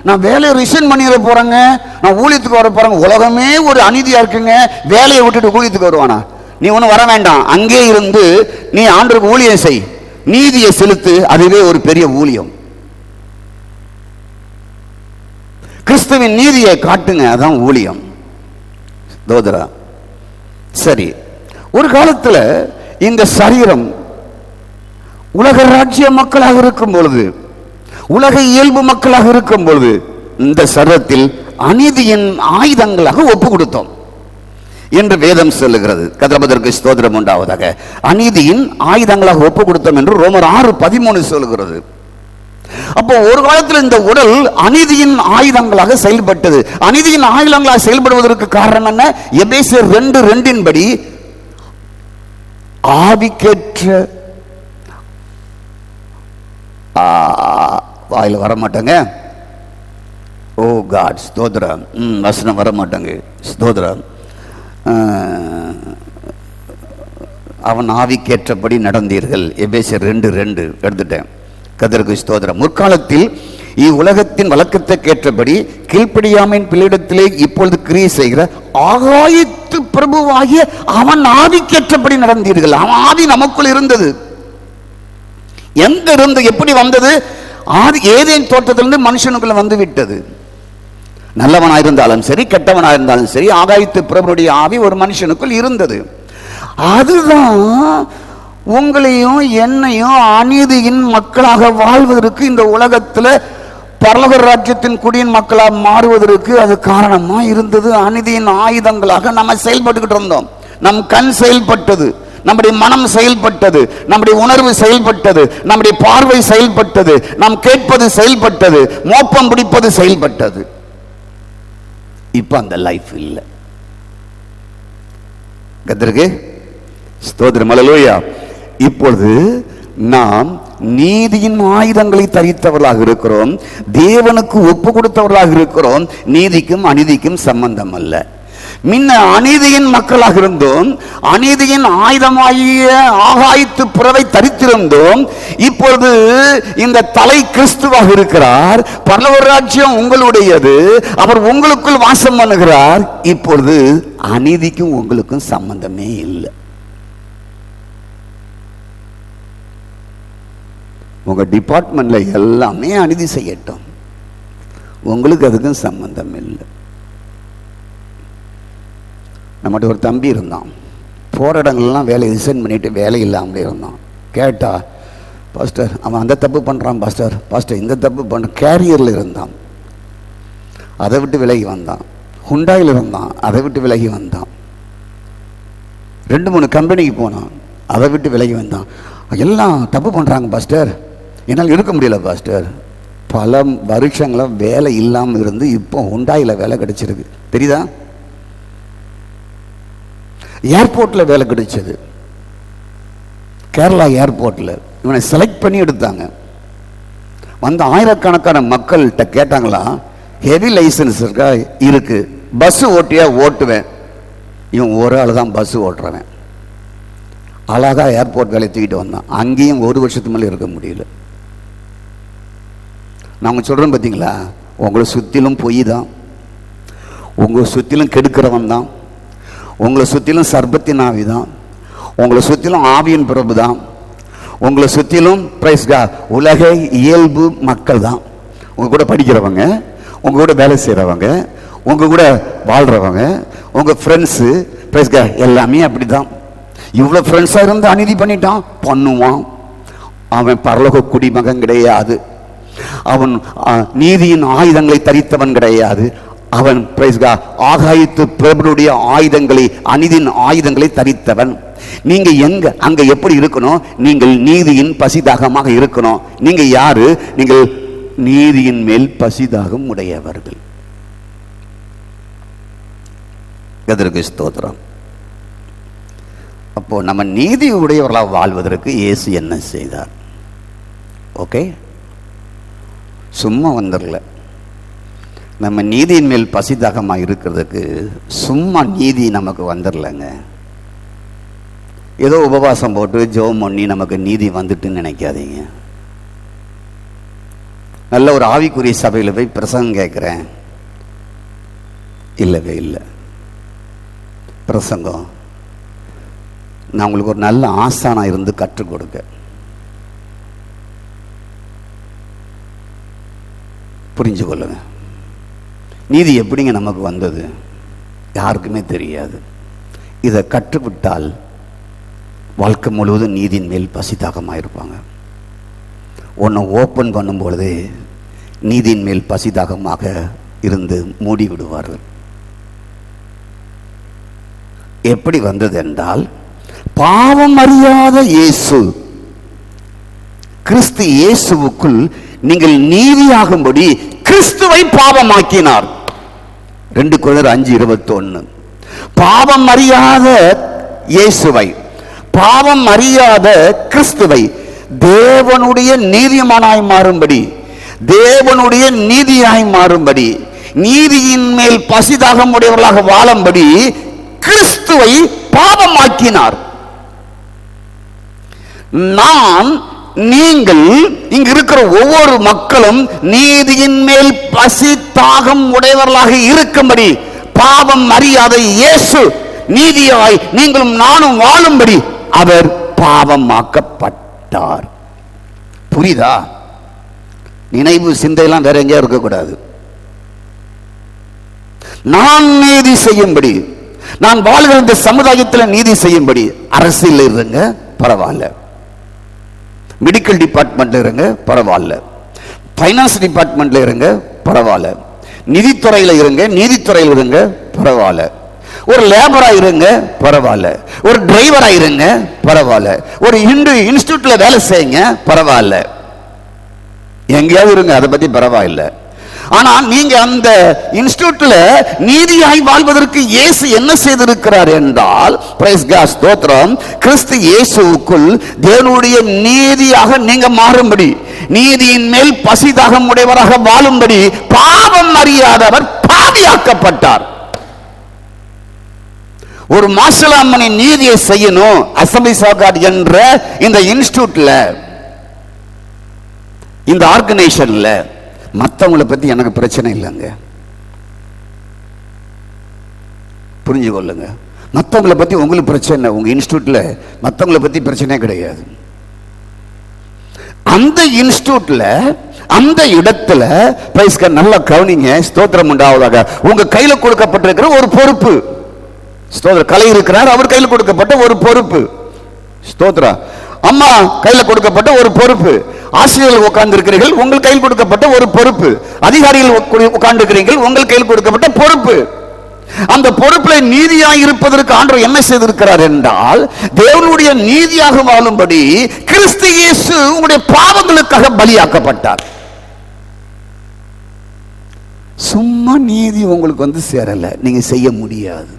S1: நான் வேலையை ரிசைன் பண்ணிட போறேங்க, நான் ஊழியத்துக்கு வர போறேங்க. உலகமே ஒரு அநீதியா இருக்குங்க, வேலையை விட்டுட்டு ஊழியத்துக்கு வருவானா? நீ ஒன்றும் வர வேண்டாம். அங்கே இருந்து நீ ஆண்டவருக்கு ஊழியம் செய், நீதியை செலுத்து. அதுவே ஒரு பெரிய ஊழியம். கிறிஸ்துவின் நீதியை காட்டுங்க, அதான் ஊழியம். தோதரா. சரி, ஒரு காலத்துல இந்த சரீரம் உலக ராஜ்ய மக்களாக இருக்கும் பொழுது, உலக இயல்பு மக்களாக இருக்கும் பொழுது இந்த சரீரத்தில் அநீதியின் ஆயுதங்களாக ஒப்பு கொடுத்தோம் என்று வேதம் சொல்லுகிறது. கர்த்தருக்கு ஸ்தோத்திரம் உண்டாவதாக. அநீதியின் ஆயுதங்களாக ஒப்பு கொடுத்தோம் என்று ரோமர் 6:13 சொல்லுகிறது. அப்போ ஒரு காலத்தில் இந்த உடல் அநீதியின் ஆயுதங்களாக செயல்பட்டது. அநீதியின் ஆயுதங்களாக செயல்படுவதற்கு காரணம் என்ன? எபேசியர் 2:2 படி ஆவிக்கேற்ற வாயில வர மாட்டாங்க. ஓ காட் ஸ்தோத்திரம். வசனம் வர மாட்டாங்க. ஸ்தோத்திரம். அவன் ஆவிக்கேற்றபடி நடந்தீர்கள். எபேசியர் 2:2 எடுத்துட்டேன். கர்த்தருக்கு ஸ்தோத்திரம். முற்காலத்தில் இவ்வுலகத்தின் வழக்கத்துக்கேற்றபடி கீழ்ப்படியாமையின் பிள்ளையிடத்திலே இப்பொழுது கிரியை செய்கிற ஆகாயத்து பிரபுவாகிய அவன் ஆவிக்கேற்றபடி நடந்தீர்கள். அவன் ஆவி நமக்குள் இருந்தது. எங்க இருந்து எப்படி வந்தது? ஏதேன் தோட்டத்திலிருந்து மனுஷனுக்குள்ள வந்து விட்டது. நல்லவனா இருந்தாலும் சரி, கெட்டவனா இருந்தாலும் சரி, ஆகாயத்து பிரபுடைய ஆவி ஒரு மனுஷனுக்குள் இருந்தது. அதுதான் உங்களையும் என்னையும் அநீதியின் மக்களாக வாழ்வதற்கு, இந்த உலகத்துல பரலோக ராஜ்யத்தின் குடியின் மக்களாக மாறுவதற்கு அது காரணமா இருந்தது. அநீதியின் ஆயுதங்களாக நம்ம செயல்பட்டுக்கிட்டு இருந்தோம். நம் கண் செயல்பட்டது, நம்முடைய மனம் செயல்பட்டது, நம்முடைய உணர்வு செயல்பட்டது, நம்முடைய பார்வை செயல்பட்டது, நாம் கேட்பது செயல்பட்டது, மோப்பம் பிடிப்பது செயல்பட்டது. இப்ப அந்த லைஃப் இல்லை. கர்த்தருக்கு ஸ்தோத்திரம், அல்லேலூயா. இப்பொழுது நாம் நீதியின் ஆயுதங்களை தரித்தவர்களாக இருக்கிறோம், தேவனுக்கு ஒப்பு கொடுத்தவர்களாக இருக்கிறோம். நீதிக்கும் அநீதிக்கும் சம்பந்தம் அல்ல. முன்ன அநீதியின் மக்களாக இருந்தோம், அநீதியின் ஆயுதமாகிய ஆகாயத்து புறவை தரித்திருந்தோம். இப்பொழுது இந்த தலை கிறிஸ்துவாக இருக்கிறார். பரலோக ராஜ்யம் உங்களுடையது, அவர் உங்களுக்குள் வாசம் பண்ணுகிறார். இப்பொழுது அநீதிக்கும் உங்களுக்கும் சம்பந்தமே இல்லை. உங்க டிபார்ட்மெண்ட்ல எல்லாமே அநீதி செய்யட்டும், உங்களுக்கு அதுக்கும் சம்பந்தம் இல்லை. நம்மகிட்ட ஒரு தம்பி இருந்தான், போகிற இடங்கள்லாம் வேலை ரிசைன் பண்ணிட்டு வேலை இல்லாமலே இருந்தான். கேட்டா, பாஸ்டர் அவன் அந்த தப்பு பண்ணுறான் பாஸ்டர், பாஸ்டர் இந்த தப்பு பண்ண. கேரியரில் இருந்தான், அதை விட்டு விலகி வந்தான். ஹுண்டாயில் இருந்தான், அதை விட்டு விலகி வந்தான். 2-3 கம்பெனிக்கு போனான், அதை விட்டு விலகி வந்தான். எல்லாம் தப்பு பண்ணுறாங்க பாஸ்டர், என்னால் இருக்க முடியல பாஸ்டர். பல வருஷங்களாக வேலை இல்லாமல் இருந்து இப்போ ஹுண்டாயில் வேலை கிடைச்சிருக்கு. தெரியுதா? ஏர்போர்ட்டில் வேலை கிடைச்சது, கேரளா ஏர்போர்ட்டில். இவனை செலக்ட் பண்ணி எடுத்தாங்க. வந்து ஆயிரக்கணக்கான மக்கள்கிட்ட கேட்டாங்களா, ஹெவி லைசன்ஸ் இருக்கா? இருக்கு. பஸ் ஓட்டியா? ஓட்டுவேன். இவன் ஒரு ஆள் தான் பஸ் ஓட்டுறவன். அழகா ஏர்போர்ட் வேலையை தூக்கிட்டு வந்தான். அங்கேயும் 1 வருஷத்துக்கு மேலே இருக்க முடியல. நாங்கள் சொல்கிறோம் பார்த்தீங்களா, உங்களை சுற்றிலும் பொய் தான், உங்களை சுற்றிலும் கெடுக்கிறவன் தான், உங்களை சுற்றிலும் சர்பத்தின் ஆவி தான், உங்களை சுற்றிலும் ஆவியின் பிரபு தான், உங்களை சுற்றிலும் பிரைஸ்கா உலக இயல்பு மக்கள் தான். உங்கள் கூட படிக்கிறவங்க, உங்கள் கூட வேலை செய்கிறவங்க, உங்கள் கூட வாழ்கிறவங்க, உங்கள் ஃப்ரெண்ட்ஸு, பிரைஸ்கா எல்லாமே அப்படி தான். இவ்வளோ ஃப்ரெண்ட்ஸாக இருந்து அநீதி பண்ணிட்டான், பண்ணுவான். அவன் பரலோக குடிமகன் கிடையாது. அவன் நீதியின் ஆயுதங்களை தரித்தவன் கிடையாது. அவன் பிரைஸ்கா ஆகாயத்து பிரபுடைய ஆயுதங்களை, அநீதியின் ஆயுதங்களை தரித்தவன். நீங்க அங்க எப்படி இருக்கணும்? நீங்கள் நீதியின் பசிதாகமாக இருக்கணும். நீங்க யாரு? நீங்கள் நீதியின் மேல் பசிதாகம் உடையவர்கள். கர்த்தருக்கு ஸ்தோத்திரம். அப்போ நம்ம நீதி உடையவர்களாக வாழ்வதற்கு இயேசு என்ன செய்தார்? ஓகே, சும்மா வந்துடல. நம்ம நீதியின் மேல் பசிதாகமாக இருக்கிறதுக்கு சும்மா நீதி நமக்கு வந்துடலங்க. ஏதோ உபவாசம் போட்டு ஜெபம் பண்ணி நமக்கு நீதி வந்துட்டுன்னு நினைக்காதீங்க. நல்ல ஒரு ஆவிக்குரிய சபையில் போய் பிரசங்கம் கேட்குறேன், இல்லவே இல்லை. பிரசங்கம் நான் உங்களுக்கு ஒரு நல்ல ஆசானா இருந்து கற்றுக் கொடுக்க. புரிஞ்சு கொள்ளுங்க. நீதி எப்படிங்க நமக்கு வந்தது? யாருக்குமே தெரியாது. இதை கற்றுவிட்டால் வாழ்க்கை முழுவதும் நீதியின் மேல் பசிதாகமாக இருப்பாங்க. ஒன்று ஓப்பன் பண்ணும்பொழுது நீதியின் மேல் பசிதாகமாக இருந்து மூடி விடுவார்கள். எப்படி வந்தது என்றால், பாவம் அறியாத இயேசு கிறிஸ்து இயேசுவுக்குள் நீங்கள் நீதியாகும்படி கிறிஸ்துவை பாவமாக்கினார். 2 கொரிந்தியர் 5:21. பாவம் அறியாத இயேசுவை, பாவம் அறியாத கிறிஸ்துவை தேவனுடைய நீதிமானாய் மாறும்படி, தேவனுடைய நீதியாய் மாறும்படி, நீதியின் மேல் பசிதாகம் உடையவர்களாக வாழும்படி கிறிஸ்துவை பாவமாக்கினார். நாம், நீங்கள், இங்கு இருக்கிற ஒவ்வொரு மக்களும் நீதியின் மேல் பசி தாகம் உடையவர்களாக இருக்கும்படி பாவம் அறியாத இயேசு நீதியாய் நீங்களும் நானும் வாழும்படி அவர் பாவமாக்கப்பட்டார். புரியுதா? நினைவு சிந்தையெல்லாம் வேற எங்கேயா இருக்கக்கூடாது. நான் நீதி செய்யும்படி, நான் வாழ்கிற இந்த சமுதாயத்தில் நீதி செய்யும்படி அரசியல் இருங்க பரவாயில்ல, மெடிக்கல் டிபார்ட்மெண்ட்ல இருங்க பரவாயில்ல, பைனான்ஸ் டிபார்ட்மெண்ட்ல இருங்க பரவாயில்ல, நிதித்துறையில இருங்க, நீதித்துறையில் இருங்க பரவாயில்ல, ஒரு லேபரா இருங்க பரவாயில்ல, ஒரு டிரைவரா இருங்க பரவாயில்ல, ஒரு இன்ஸ்டிடியூட்ல வேலை செய்யுங்க பரவாயில்ல, எங்கேயாவது இருங்க, அதை பத்தி பரவாயில்ல. ஆனா நீங்க அந்த இன்ஸ்டிடியூட்ல நீதியாய் வாழ்வதற்கு இயேசு என்ன செய்திருக்கிறார் என்றால், பிரைஸ் காட், ஸ்தோத்திரம், கிறிஸ்து இயேசுவுக்குள் தேவனுடைய நீதியாக நீங்க மாறும்படி, நீதியின் மேல் பசிதாகம் உடையவராக வாழும்படி பாவம் அறியாதவர் பாவியாக்கப்பட்டார். ஒரு மாசலாமணி நீதியை செய்யணும் அசம்பிளிஸ் ஆஃப் காட் என்ற இந்த இன்ஸ்டிடியூட்ல, இந்த ஆர்கனைசேஷன்ல மற்றவங்களை பத்தி எனக்கு பிரச்சனை இல்லைங்க, புரிஞ்சு கொள்ளுங்க. மற்றவங்களை பத்தி உங்களுக்கு பிரச்சனை, உங்க இன்ஸ்டிடியூட்ல மற்றவங்களை பத்தி பிரச்சனை கிடையாது. அந்த இன்ஸ்டிடியூட்ல, அந்த இடத்துல நல்லா கவனிங்க, ஸ்தோத்திரம் உண்டாவதாக, உங்க கையில கொடுக்கப்பட்டிருக்கிற ஒரு பொறுப்பு, ஸ்தோத்திர, கலை இருக்கிறார், அவர் கையில் கொடுக்கப்பட்ட ஒரு பொறுப்பு, ஸ்தோத்திரா, அம்மா கையில கொடுக்கப்பட்ட ஒரு பொறுப்பு, ஆசிரியர்கள் உட்கார்ந்து இருக்கிறீர்கள், உங்கள் கையில் கொடுக்கப்பட்ட ஒரு பொறுப்பு, அதிகாரிகள் உட்கார்ந்து இருக்கிறீர்கள், உங்கள் கையில் கொடுக்கப்பட்ட பொறுப்பு. அந்த பொறுப்புல நீதியாக இருப்பதற்கு ஆண்டவர் என்ன செய்திருக்கிறார் என்றால், தேவனுடைய நீதியாக வாழும்படி கிறிஸ்து இயேசு உங்களுடைய பாவங்களுக்காக பலியாக்கப்பட்டார். சும்மா நீதி உங்களுக்கு வந்து சேரல, நீங்க செய்ய முடியாது.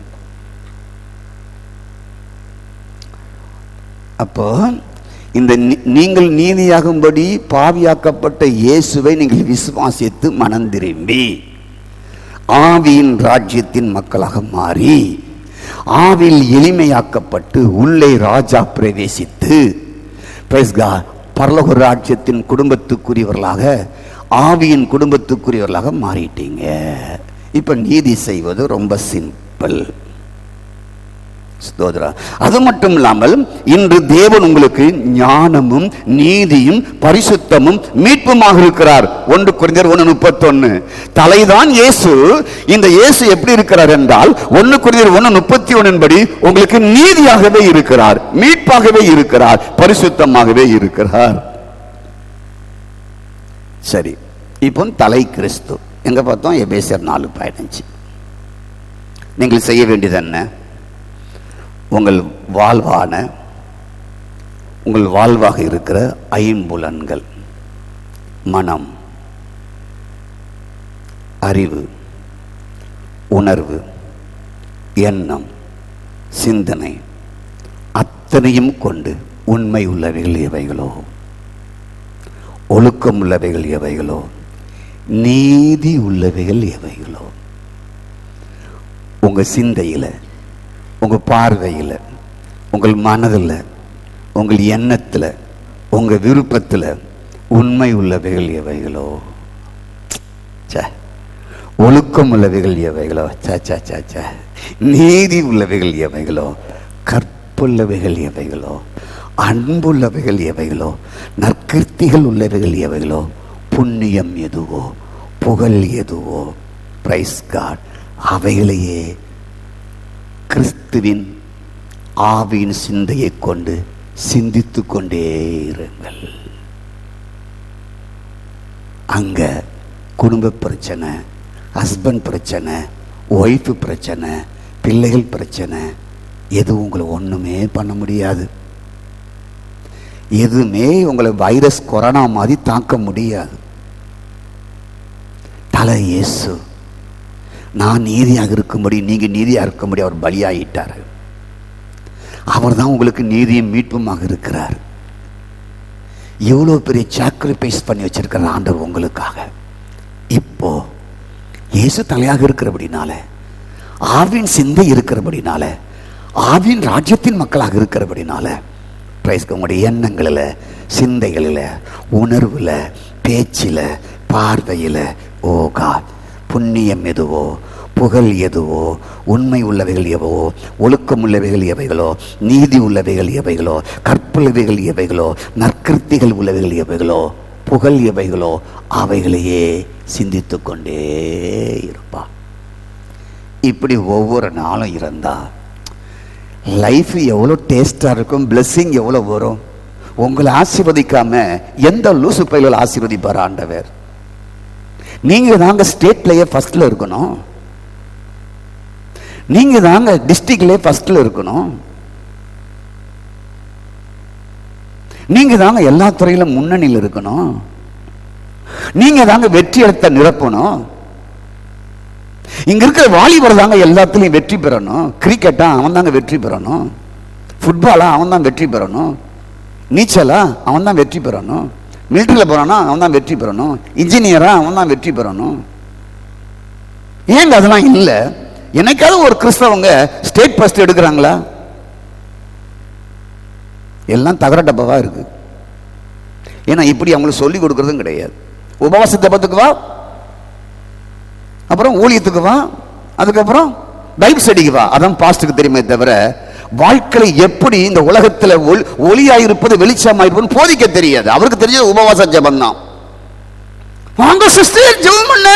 S1: அப்போ இந்த நீங்கள் நீதியாகும்படி பாவியாக்கப்பட்ட இயேசுவை நீங்கள் விசுவாசித்து மனம் திரும்பி ஆவியின் ராஜ்யத்தின் மக்களாக மாறி, ஆவியில் எளிமையாக்கப்பட்டு உள்ளே ராஜா பிரவேசித்து, பரலோக ராஜ்யத்தின் குடும்பத்துக்குரியவர்களாக, ஆவியின் குடும்பத்துக்குரியவர்களாக மாறிட்டீங்க. இப்ப நீதி செய்வது ரொம்ப சிம்பிள். அது மட்டும் இல்லாமல் இன்று தேவன் உங்களுக்கு ஞானமும் நீதியும் பரிசுத்தமும் மீட்புமாக இருக்கிறார். 1 கொரிந்தியர் 1:31 தலைதான் இயேசு. இந்த இயேசு எப்படி இருக்கிறார் என்றால் 1 கொரிந்தியர் 1:31 படி உங்களுக்கு நீதியாகவே இருக்கிறார், மீட்பாகவே இருக்கிறார், பரிசுத்தமாகவே இருக்கிறார். சரி, இப்போ தலை கிறிஸ்து எங்க பார்த்தோம்? எபேசியர் 4:15. நீங்கள் செய்ய வேண்டியது என்ன? உங்கள் வாழ்வாக இருக்கிற ஐம்புலன்கள், மனம், அறிவு, உணர்வு, எண்ணம், சிந்தனை அத்தனையும் கொண்டு உண்மை உள்ளவைகள் எவைகளோ, ஒழுக்கம் உள்ளவைகள் எவைகளோ, நீதி உள்ளவைகள் எவைகளோ, உங்க சிந்தையில், உங்க பார்வையில், உங்கள் மனதில், உங்கள் எண்ணத்தில், உங்க விருப்பத்தில் உண்மை உள்ளவைகள் எவைகளோ, ஒழுக்கம் உள்ளவைகள் எவைகளோ, நீதி உள்ளவைகள் எவைகளோ, கற்புள்ளவைகள் எவைகளோ, அன்புள்ளவைகள் எவைகளோ, நற்கிர்த்திகள் உள்ளவைகள் எவைகளோ, புண்ணியம் எதுவோ, புகழ் எதுவோ, பிரைஸ் காட், அவைகளையே கிறிஸ்துவின் ஆவியின் சிந்தையை கொண்டு சிந்தித்து கொண்டே இருங்கள். அங்க குடும்ப பிரச்சனை, ஹஸ்பண்ட் பிரச்சனை, ஒய்ஃப் பிரச்சனை, பிள்ளைகள் பிரச்சனை, எதுவும் உங்களை ஒண்ணுமே பண்ண முடியாது. எதுவுமே உங்களை வைரஸ் கொரோனா மாதிரி தாக்க முடியாது. தலை இயேசு, நான் நீதியாக இருக்கும்படி நீங்க நீதியாக இருக்கும்படி அவர் பலியாயிட்டார். அவர் தான் உங்களுக்கு நீதியும் மீட்புமாக இருக்கிறார். எவ்வளோ பெரிய சாக்ரிஃபைஸ் பண்ணி வச்சிருக்கிற ஆண்டவர் உங்களுக்காக. இப்போ இயேசு தலையாக இருக்கிறபடினால, ஆவின் சிந்தை இருக்கிறபடினால, ஆவின் ராஜ்யத்தின் மக்களாக இருக்கிறபடினால, உங்களுடைய எண்ணங்களில், சிந்தைகளில், உணர்வில், பேச்சில், பார்வையில், ஓ காட், புண்ணியம் எதுவோ, புகழ் எதுவோ, உண்மை உள்ளவைகள் எவோ, ஒழுக்கம் உள்ளவைகள் எவைகளோ, நீதி உள்ளவைகள் எவைகளோ, கற்புள்ளவைகள் எவைகளோ, நற்கிருத்திகள் உள்ளவைகள் எவைகளோ, புகழ் எவைகளோ அவைகளையே சிந்தித்து கொண்டே இருப்பா. இப்படி ஒவ்வொரு நாளும் இருந்தா லைஃப் எவ்வளோ டேஸ்டாக இருக்கும், பிளெஸ்ஸிங் எவ்வளோ வரும். உங்களை ஆசீர்வதிக்காம எந்த லூசு பையில ஆசீர்வதிப்பார் ஆண்டவர்? நீங்க தாங்க ஸ்டேட்லயே ஃபர்ஸ்ட்ல இருக்கணும், நீங்க தாங்க டிஸ்ட்ரிக்ட்லயே ஃபர்ஸ்ட்ல இருக்கணும், நீங்க தாங்க எல்லா துறையிலும் முன்னணியில் இருக்கணும், நீங்க தாங்க வெற்றி இடத்தை நிரப்பணும். இங்க இருக்கிற வாலிபர் தாங்க எல்லாத்துலயும் வெற்றி பெறணும். கிரிக்கெட்டா அவன் தாங்க வெற்றி பெறணும், ஃபுட்பாலா அவன் தான் வெற்றி பெறணும், நீச்சலா அவன் தான் வெற்றி பெறணும், மிலிட்டரியில் போறானா அவன் தான் வெற்றி பெறணும், இன்ஜினியரா அவன் தான் வெற்றி பெறணும். ஏங்க அதெல்லாம் இல்லை? என்னைக்காவது ஒரு கிறிஸ்தவங்க ஸ்டேட் ஃபர்ஸ்ட் எடுக்கிறாங்களா? எல்லாம் தகர டப்பாவா இருக்கு. ஏன்னா இப்படி அவங்களுக்கு சொல்லி கொடுக்கறதும் கிடையாது. உபவாச ஜெபத்துக்கு வா, அப்புறம் ஊழியத்துக்கு வா, அதுக்கப்புறம் பைபிள் ஸ்டடிக்கு வா. அதான் பாஸ்டருக்கு தெரியுமே தவிர வாழ்க்கையை எப்படி இந்த உலகத்தில் ஒளியாயிருப்பது வெளிச்சமாயிருப்பது போதிக்க தெரியாது. அவருக்கு தெரிஞ்சது உபவாச ஜெபம் தான். வாங்க சிஸ்டர் ஜெபம் பண்ண.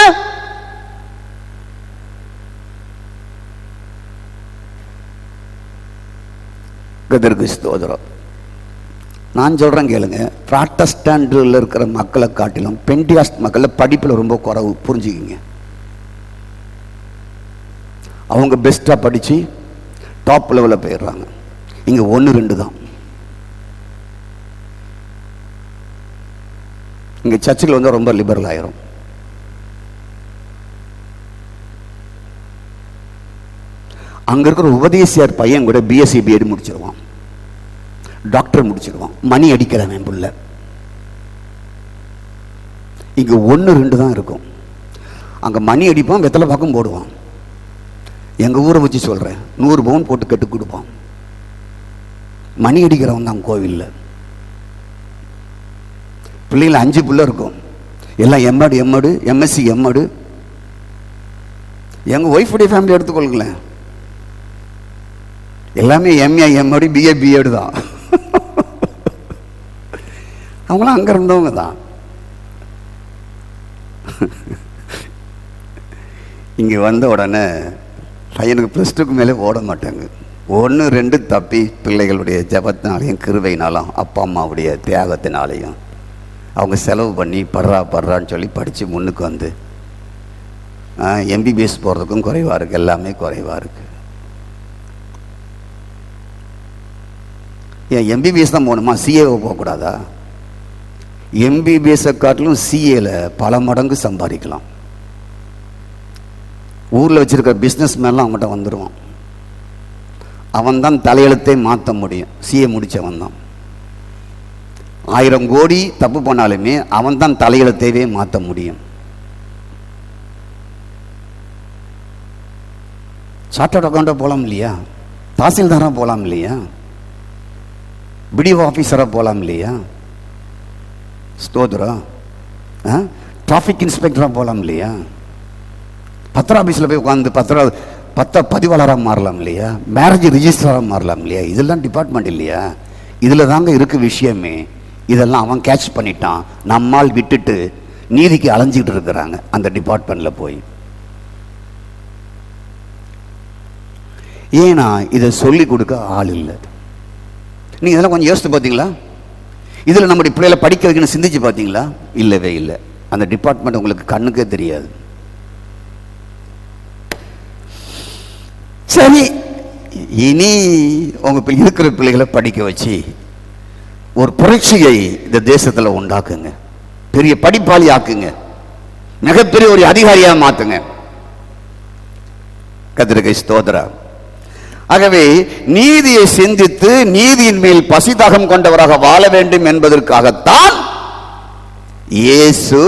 S1: கர்த்தருக்கு ஸ்தோத்திரம். நான் சொல்றேன் கேளுங்க, ப்ராட்டஸ்டன்ட்ல இருக்கிற மக்களை காட்டிலும் பெண்டிகாஸ்ட் மக்களை படிப்பில் ரொம்ப குறைவு. புரிஞ்சுக்கிங்க. அவங்க பெஸ்ட்டாக படித்து டாப் லெவலில் போயிடுறாங்க. இங்கே 1-2 தான். இங்கே சர்ச்சுகள் வந்து ரொம்ப லிபரல் ஆயிரும். அங்கே இருக்கிற உபதேசியார் பையன் கூட பிஎஸ்சி பிஎட் முடிச்சிருவான், டாக்டர் முடிச்சிருவான், மணி அடிக்கிறவன் புள்ள. இங்கே 1-2 தான் இருக்கும். அங்கே மணி அடிப்பான், வெத்தலை பாக்கம் போடுவான். எங்கள் ஊரை வச்சு சொல்கிறேன், 100 பவுன் போட்டு கட்டு கொடுப்பான். மணி அடிக்கிறவன் தான் கோவிலில். பிள்ளைகள் 5 பிள்ளை இருக்கும், எல்லாம் எம்எடு எம்எஸ்சி எம்எடு. எங்கள் ஒய்ஃபுடைய ஃபேமிலி எடுத்துக்கொள்ளுங்களேன், எல்லாமே எம்ஏ எம்எடு பிஏ பிஎட் தான். அவங்களாம் அங்கே இருந்தவங்க தான். இங்கே வந்த உடனே பையனுக்கு +2க்கு மேலே ஓட மாட்டாங்க. 1-2 தப்பி பிள்ளைகளுடைய ஜபத்தினாலையும் கிருபையினாலும் அப்பா அம்மாவுடைய தியாகத்தினாலையும் அவங்க செலவு பண்ணி படுறான்னு சொல்லி படித்து முன்னுக்கு வந்து எம்பிபிஎஸ் போகிறதுக்கும் குறைவாக இருக்குது, எல்லாமே குறைவாக இருக்குது. ஏன் எம்பிபிஎஸ் தான் போகணுமா? சிஏவை போகக்கூடாதா? எம்பிபிஎஸ்ஸை காட்டிலும் சிஏல பல மடங்கு சம்பாதிக்கலாம். ஊரில் வச்சிருக்கிற பிஸ்னஸ் மேலாம் அவங்ககிட்ட வந்துடுவான். அவன் தான் தலையெழுத்தை மாற்ற முடியும். சிஏ முடித்தவன் தான். 1000 கோடி தப்பு பண்ணாலுமே அவன் தான் தலையெழுத்தையே மாற்ற முடியும். சார்ட்டர்ட் அக்கௌண்ட்டாக போகலாம் இல்லையா? தாசில்தாராக போகலாம் இல்லையா? பிடிஓ ஆஃபீஸராக போகலாம் இல்லையா? ஸ்தோத்திரம். டிராஃபிக் இன்ஸ்பெக்டராக போகலாம் இல்லையா? பத்திர ஆஃபீஸில் போய் உட்காந்து பத்திர பதிவாளராக மாறலாம் இல்லையா? மேரேஜ் ரிஜிஸ்டராக மாறலாம் இல்லையா? இதெல்லாம் டிபார்ட்மெண்ட் இல்லையா? இதில் தாங்க இருக்கு விஷயமே. இதெல்லாம் அவன் கேட்ச் பண்ணிட்டான். நம்மால் விட்டுட்டு நீதிக்கு அலைஞ்சிக்கிட்டு இருக்கிறாங்க அந்த டிபார்ட்மெண்ட்டில் போய். ஏன்னா இதை சொல்லி கொடுக்க ஆள் இல்லை. நீங்கள் இதெல்லாம் கொஞ்சம் யோசித்து பார்த்தீங்களா? இதில் நம்முடைய பிள்ளைகளை படிக்க வைக்கணும் சிந்திச்சு பார்த்தீங்களா? இல்லவே இல்லை. அந்த டிபார்ட்மெண்ட் உங்களுக்கு கண்ணுக்கே தெரியாது. சரி, இனி உங்க இருக்கிற பிள்ளைகளை படிக்க வச்சு ஒரு புரட்சியை இந்த தேசத்தில் உண்டாக்குங்க. பெரிய படிப்பாளி ஆக்குங்க. மிகப்பெரிய ஒரு அதிகாரியாக மாத்துங்க. கர்த்தருக்கு ஸ்தோத்திரம். ஆகவே நீதியை சிந்தித்து நீதியின் மேல் பசிதாகம் கொண்டவராக வாழ வேண்டும் என்பதற்காகத்தான் இயேசு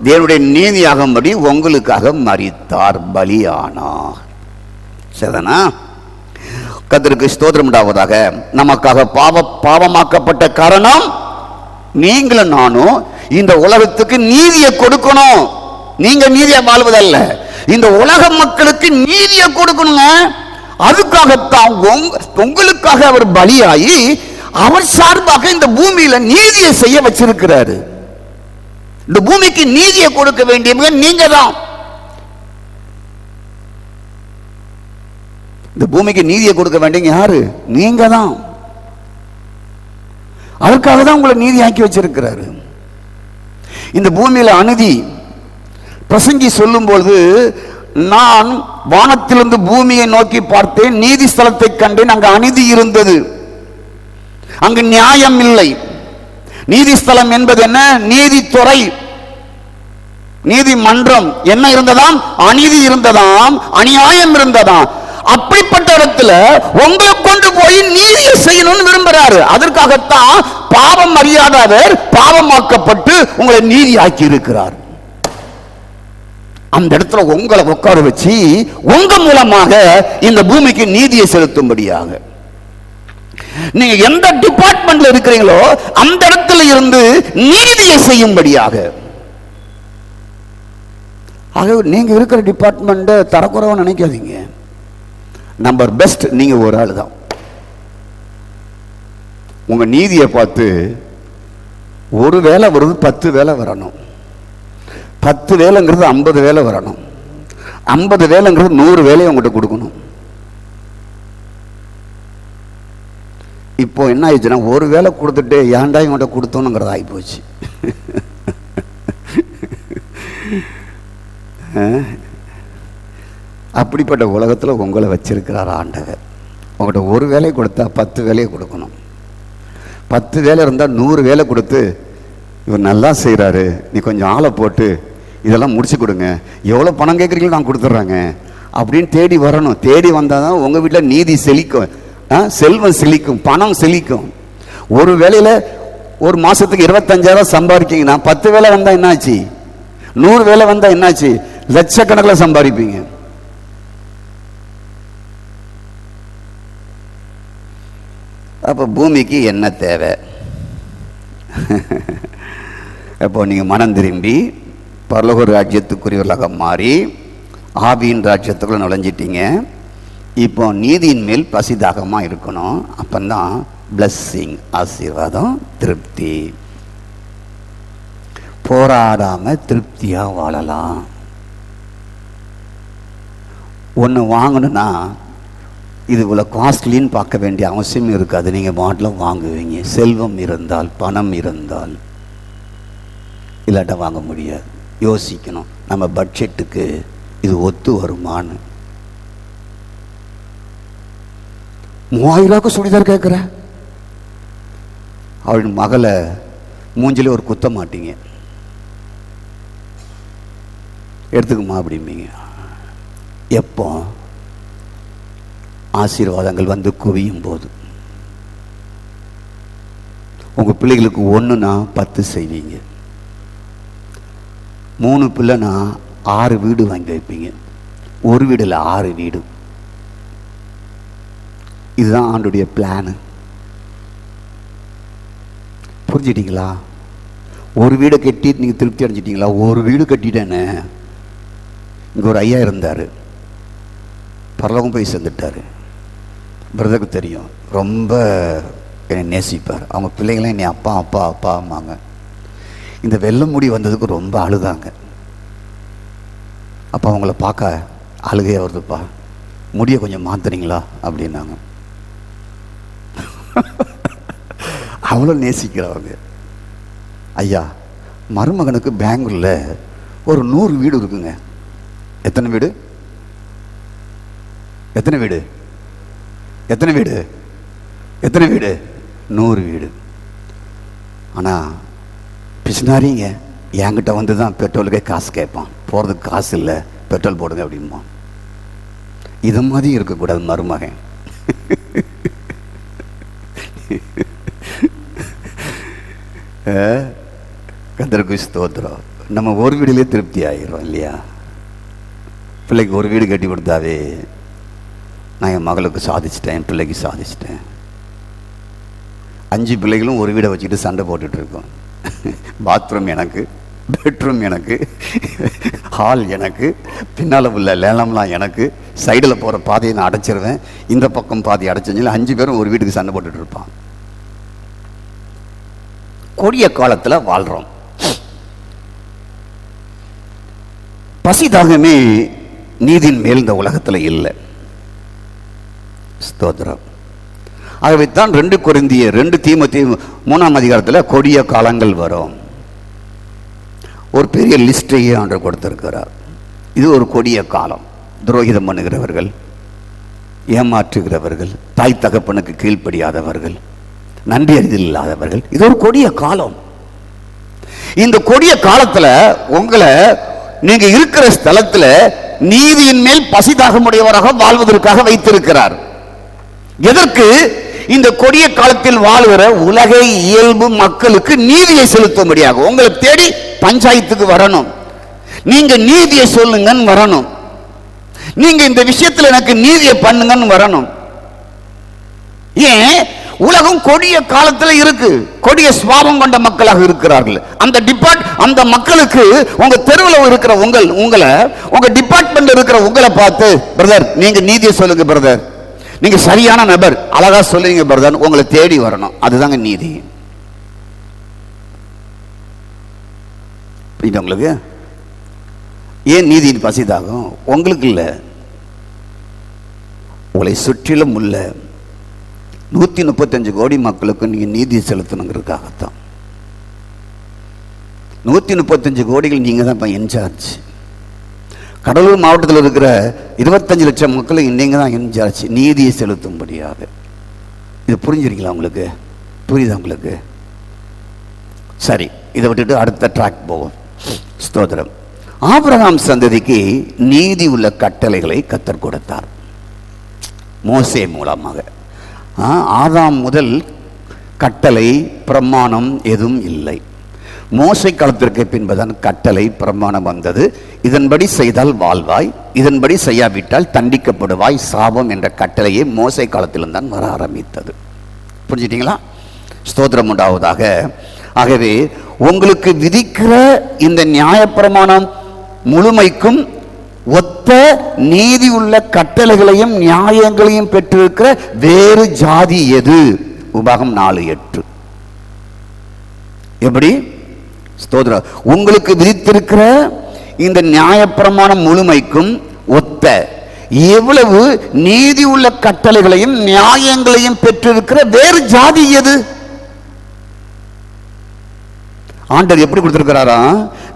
S1: தேவனுடைய நீதியாகும்படி உங்களுக்காக மரித்தார், பலியானார். சரிதானா? கர்த்தருக்கு ஸ்தோத்திரம் உண்டாவதாக. நமக்காக பாவமாக்கப்பட்ட காரணம் நீங்களும் நானும் இந்த உலகத்துக்கு நீதியை கொடுக்கணும். நீங்க நீதியை வாழ்வதல்ல, இந்த உலக மக்களுக்கு நீதியை கொடுக்கணுங்க. அதுக்காகத்தான் உங்களுக்காக அவர் பலியாகி அவர் சார்பாக இந்த பூமியில நீதியை செய்ய வச்சிருக்கிறாரு. இந்த பூமிக்கு நீதியை கொடுக்க வேண்டியவங்க நீங்க தான். இந்த பூமிக்கு நீதியை கொடுக்க வேண்டியவங்க யாரு? நீங்க தான். அதற்காக தான் உங்களை நீதி ஆக்கி வச்சிருக்கிறாரு. இந்த பூமியில அநீதி பிரசங்கி சொல்லும்போது, நான் வானத்திலிருந்து பூமியை நோக்கி பார்த்தேன், நீதி ஸ்தலத்தை கண்டேன், அங்கு அநீதி இருந்தது, அங்கு நியாயம் இல்லை. நீதி ஸ்தலம் என்பது என்ன? நீதித்துறை, நீதிமன்றம். என்ன இருந்ததாம்? அநீதி இருந்ததாம், அநியாயம் இருந்ததாம். அப்படிப்பட்ட இடத்துல உங்களை கொண்டு போய் நீதியை செய்யணும்னு விரும்புறாரு. அதற்காகத்தான் பாவம் அறியாதவர் பாவமாக்கப்பட்டு உங்களை நீதி ஆக்கி இருக்கிறார். அந்த இடத்துல உங்களை உட்கார வச்சு உங்க மூலமாக இந்த பூமிக்கு நீதியை செலுத்தும்படியாக, நீங்க எந்த டிபார்ட்மெண்ட்ல இருக்கிறீங்களோ அந்த இடத்துல இருந்து நீதியை செய்யும்படியாக. ஆகவே நீங்க இருக்கிற டிபார்ட்மெண்ட் தரக்குறவா நினைக்காதீங்க. நம்பர் பெஸ்ட் நீங்க ஒரு ஆள் தான். உங்க நீதியை பார்த்து ஒரு வேலை வருது 10 வேலை வரணும், 10 வேலைங்கிறது 50 வேலை வரணும், 50 வேலைங்கிறது 100 வேலையை உங்கள்கிட்ட கொடுக்கணும். இப்போ என்ன ஆயிடுச்சுன்னா, ஒரு வேலை கொடுத்துட்டு ஏன்டா இவன்கிட்ட கொடுத்தோனுங்கிறது ஆகி போச்சு. அப்படிப்பட்ட உலகத்தில் உங்களை வச்சிருக்கிறார் ஆண்டவர். உங்கள்கிட்ட ஒரு வேலை கொடுத்தா 10 வேலையை கொடுக்கணும். 10 வேலை இருந்தால் 100 வேலை கொடுத்து, இவர் நல்லா செய்கிறாரு, நீ கொஞ்சம் ஆளை போட்டு இதெல்லாம் முடிச்சு கொடுங்க, எவ்வளோ பணம் கேட்குறீங்களோ நான் கொடுத்துட்றாங்க அப்படின்னு தேடி வரணும். தேடி வந்தால் தான் உங்கள் வீட்டில் நீதி செழிக்கும், செல்வம் செழிக்கும், பணம் செழிக்கும். ஒரு வேலையில் ஒரு மாதத்துக்கு 25,000 சம்பாதிக்கிங்கன்னா 10 வேலை வந்தால் என்னாச்சு? 100 வேலை வந்தால் என்னாச்சு? லட்சக்கணக்கில் சம்பாதிப்பீங்க. அப்போ பூமிக்கு என்ன தேவை? அப்போ நீங்கள் மனம் திரும்பி பரலோக ராஜ்யத்துக்குரியவர்களாக மாறி ஆவியின் ராஜ்யத்துக்குள்ள நுழைஞ்சிட்டீங்க. இப்போ நீதியின் மேல் பசிதாகமாக இருக்கணும். அப்போதான் பிளஸ்ஸிங், ஆசீர்வாதம், திருப்தி. போராடாமல் திருப்தியாக வாழலாம். ஒன்று வாங்கணும்னா இது இவ்வளோ காஸ்ட்லின்னு பார்க்க வேண்டிய அவசியம் இருக்காது. நீங்கள் பாட்டில் வாங்குவீங்க. செல்வம் இருந்தால், பணம் இருந்தால், இல்லாட்ட வாங்க முடியாது. யோசிக்கணும், நம்ம பட்ஜெட்டுக்கு இது ஒத்து வருமானு. 3000 சுடிதார் கேட்குற அவள் மகளை மூஞ்சிலே ஒரு குத்த மாட்டீங்க, எடுத்துக்குமா அப்படிம்பீங்க. எப்போ? ஆசீர்வாதங்கள் வந்து குவியும் போது. உங்கள் பிள்ளைகளுக்கு 1னா 10 செய்வீங்க. 3 பிள்ளைனா 6 வீடு வாங்கி வைப்பீங்க. ஒரு வீடில் 6 வீடு. இதுதான் ஆண்டுடைய பிளானு. புரிஞ்சிட்டீங்களா? ஒரு வீடை கட்டி நீங்கள் திருப்தி அடைஞ்சிட்டீங்களா? ஒரு வீடு கட்டிட்டேன்னு. இங்கே ஒரு ஐயா இருந்தார், பரலோகம் போய் சேர்ந்துட்டார். பிரதருக்கு தெரியும், ரொம்ப என்னை நேசிப்பார். அவங்க பிள்ளைங்களாம் என்னை அப்பா அப்பா அப்பா அம்மாங்க. இந்த வெள்ளை முடி வந்ததுக்கு ரொம்ப அழுதாங்க. அப்போ அவங்கள பார்க்க அழுகையாக வருதுப்பா, முடியை கொஞ்சம் மாற்றுறீங்களா அப்படின்னாங்க. அவ்வளோ நேசிக்கிறவங்க. ஐயா, மருமகனுக்கு பெங்களூரில் ஒரு 100 வீடு இருக்குங்க. எத்தனை வீடு? எத்தனை வீடு? எத்தனை வீடு? எத்தனை வீடு? 100 வீடு. ஆனால் பிசினாரிங்க என்கிட்ட வந்து தான் பெட்ரோலுக்கே காசு கேட்பான். போகிறதுக்கு காசு இல்லை, பெட்ரோல் போடுங்க அப்படின்பா. இது மாதிரி இருக்கக்கூடாது மருமகன். கர்த்தருக்கு ஸ்தோத்திரம். நம்ம ஒரு வீடுலேயே திருப்தி ஆகிரும் இல்லையா? பிள்ளைக்கு ஒரு வீடு கட்டி கொடுத்தாவே நான் என் மகளுக்கு சாதிச்சிட்டேன், என் பிள்ளைக்கு சாதிச்சிட்டேன். 5 பிள்ளைகளும் ஒரு வீடை வச்சுக்கிட்டு சண்டை போட்டுட்ருக்கோம். பாத்ரூம் எனக்கு, பெட்ரூம் எனக்கு, ஹால் எனக்கு, பின்னால் உள்ள லேலம்லாம் எனக்கு, சைடில் போகிற பாதையை நான் அடைச்சிருவேன், இந்த பக்கம் பாதையை அடைச்சேன்னு 5 பேரும் ஒரு வீட்டுக்கு சண்டை போட்டுட்டு இருப்பான். கொடிய காலத்தில் வாழ்கிறோம். பசிதாகமே நீதியின் மேல் இந்த உலகத்தில் இல்லை. ஸ்தோத்திரம். ஆகவே தான் 2 கொரிந்தியர் 2 தீமோத்தேயு 3ஆம் அதிகாரத்தில் கொடிய காலங்கள் வரும். ஒரு பெரிய லிஸ்டையே ஆண்டவர் கொடுத்திருக்கிறார். இது ஒரு கொடிய காலம். துரோகிதம் பண்ணுகிறவர்கள், ஏமாற்றுகிறவர்கள், தாய் தகப்பனுக்கு கீழ்ப்படியாதவர்கள், நன்றி அறிதல் இல்லாதவர்கள், இது ஒரு கொடிய காலம். இந்த கொடிய காலத்துல உங்களை நீங்க இருக்கிற ஸ்தலத்துல நீதியின் மேல் பசிதாகமுடையவராக வாழ்வதற்காக வைத்திருக்கிறார். எதற்கு? இந்த கொடிய காலத்தில் வாழ்கிற உலக இயல்பு மக்களுக்கு நீதியை செலுத்தும்படியாக. உங்களை தேடி பஞ்சாயத்துக்கு வரணும், நீங்க நீதியை சொல்லுங்கன்னு வரணும், நீங்க இந்த விஷயத்தில் எனக்கு நீதியை பண்ணுங்கன்னு வரணும். ஏன்? உலகம் கொடிய காலத்தில் இருக்கு. கொடிய சுபாவம் கொண்ட மக்களாக இருக்கிறார்கள். அந்த மக்களுக்கு உங்க தெருவில் இருக்கிற உங்களை உங்க டிபார்ட்மெண்ட் இருக்கிற உங்களை பார்த்து, பிரதர் நீங்க நீதியை சொல்லுங்க பிரதர், நீங்க சரியான நபர், அழகா சொல்லுங்க பிரதர், உங்களை தேடி வரணும். அதுதாங்க நீதி. உங்களுக்கு ஏன் நீதியின் பசிதாகும்? உங்களுக்கு இல்லை, உங்களை சுற்றிலும் உள்ள 135 கோடி மக்களுக்கு நீங்க நீதியை செலுத்தணுங்கிறதுக்காகத்தான். 135 கோடிகள் நீங்க தான் இப்போ இன்சார்ஜ். கடலூர் மாவட்டத்தில் இருக்கிற 25 லட்சம் மக்களுக்கு நீங்க தான் இன்சார்ஜ் நீதியை செலுத்தும்படியாக. இது புரிஞ்சிருக்கீங்களா உங்களுக்கு? புரியுதா உங்களுக்கு? சரி, இதை விட்டுட்டு அடுத்த ட்ராக் போவோம். ஸ்தோத்திரம். ஆபிரகாம் சந்ததிக்கு நீதி உள்ள கட்டளைகளை கர்த்தர் கொடுத்தார் மோசே மூலமாக. ஆதாம் முதல் கட்டளை பிரமாணம் எதுவும் இல்லை. மோசே காலத்திற்கு பின்புதான் கட்டளை பிரமாணம் வந்தது. இதன்படி செய்தால் வாழ்வாய், இதன்படி செய்யாவிட்டால் தண்டிக்கப்படுவாய், சாபம் என்ற கட்டளையே மோசே காலத்திலும் தான் வர ஆரம்பித்தது. புரிஞ்சுட்டீங்களா? ஸ்தோத்திரம் உண்டாவதாக. ஆகவே உங்களுக்கு விதிக்கிற இந்த நியாயப்பிரமாணம் முழுமைக்கும் ஒத்த நீதி உள்ள கட்டளைகளையும் நியாயங்களையும் பெற்றிருக்கிற வேறு ஜாதி எது? உபாகம் 4:8. எப்படி? ஸ்தோத்திரம். உங்களுக்கு விதித்திருக்கிற இந்த நியாயப்பிரமாணம் முழுமைக்கும் ஒத்த எவ்வளவு நீதி உள்ள கட்டளைகளையும் நியாயங்களையும் பெற்றிருக்கிற வேறு ஜாதி எது? ஆண்டவர் எப்படி கொடுத்திருக்கிறாரா?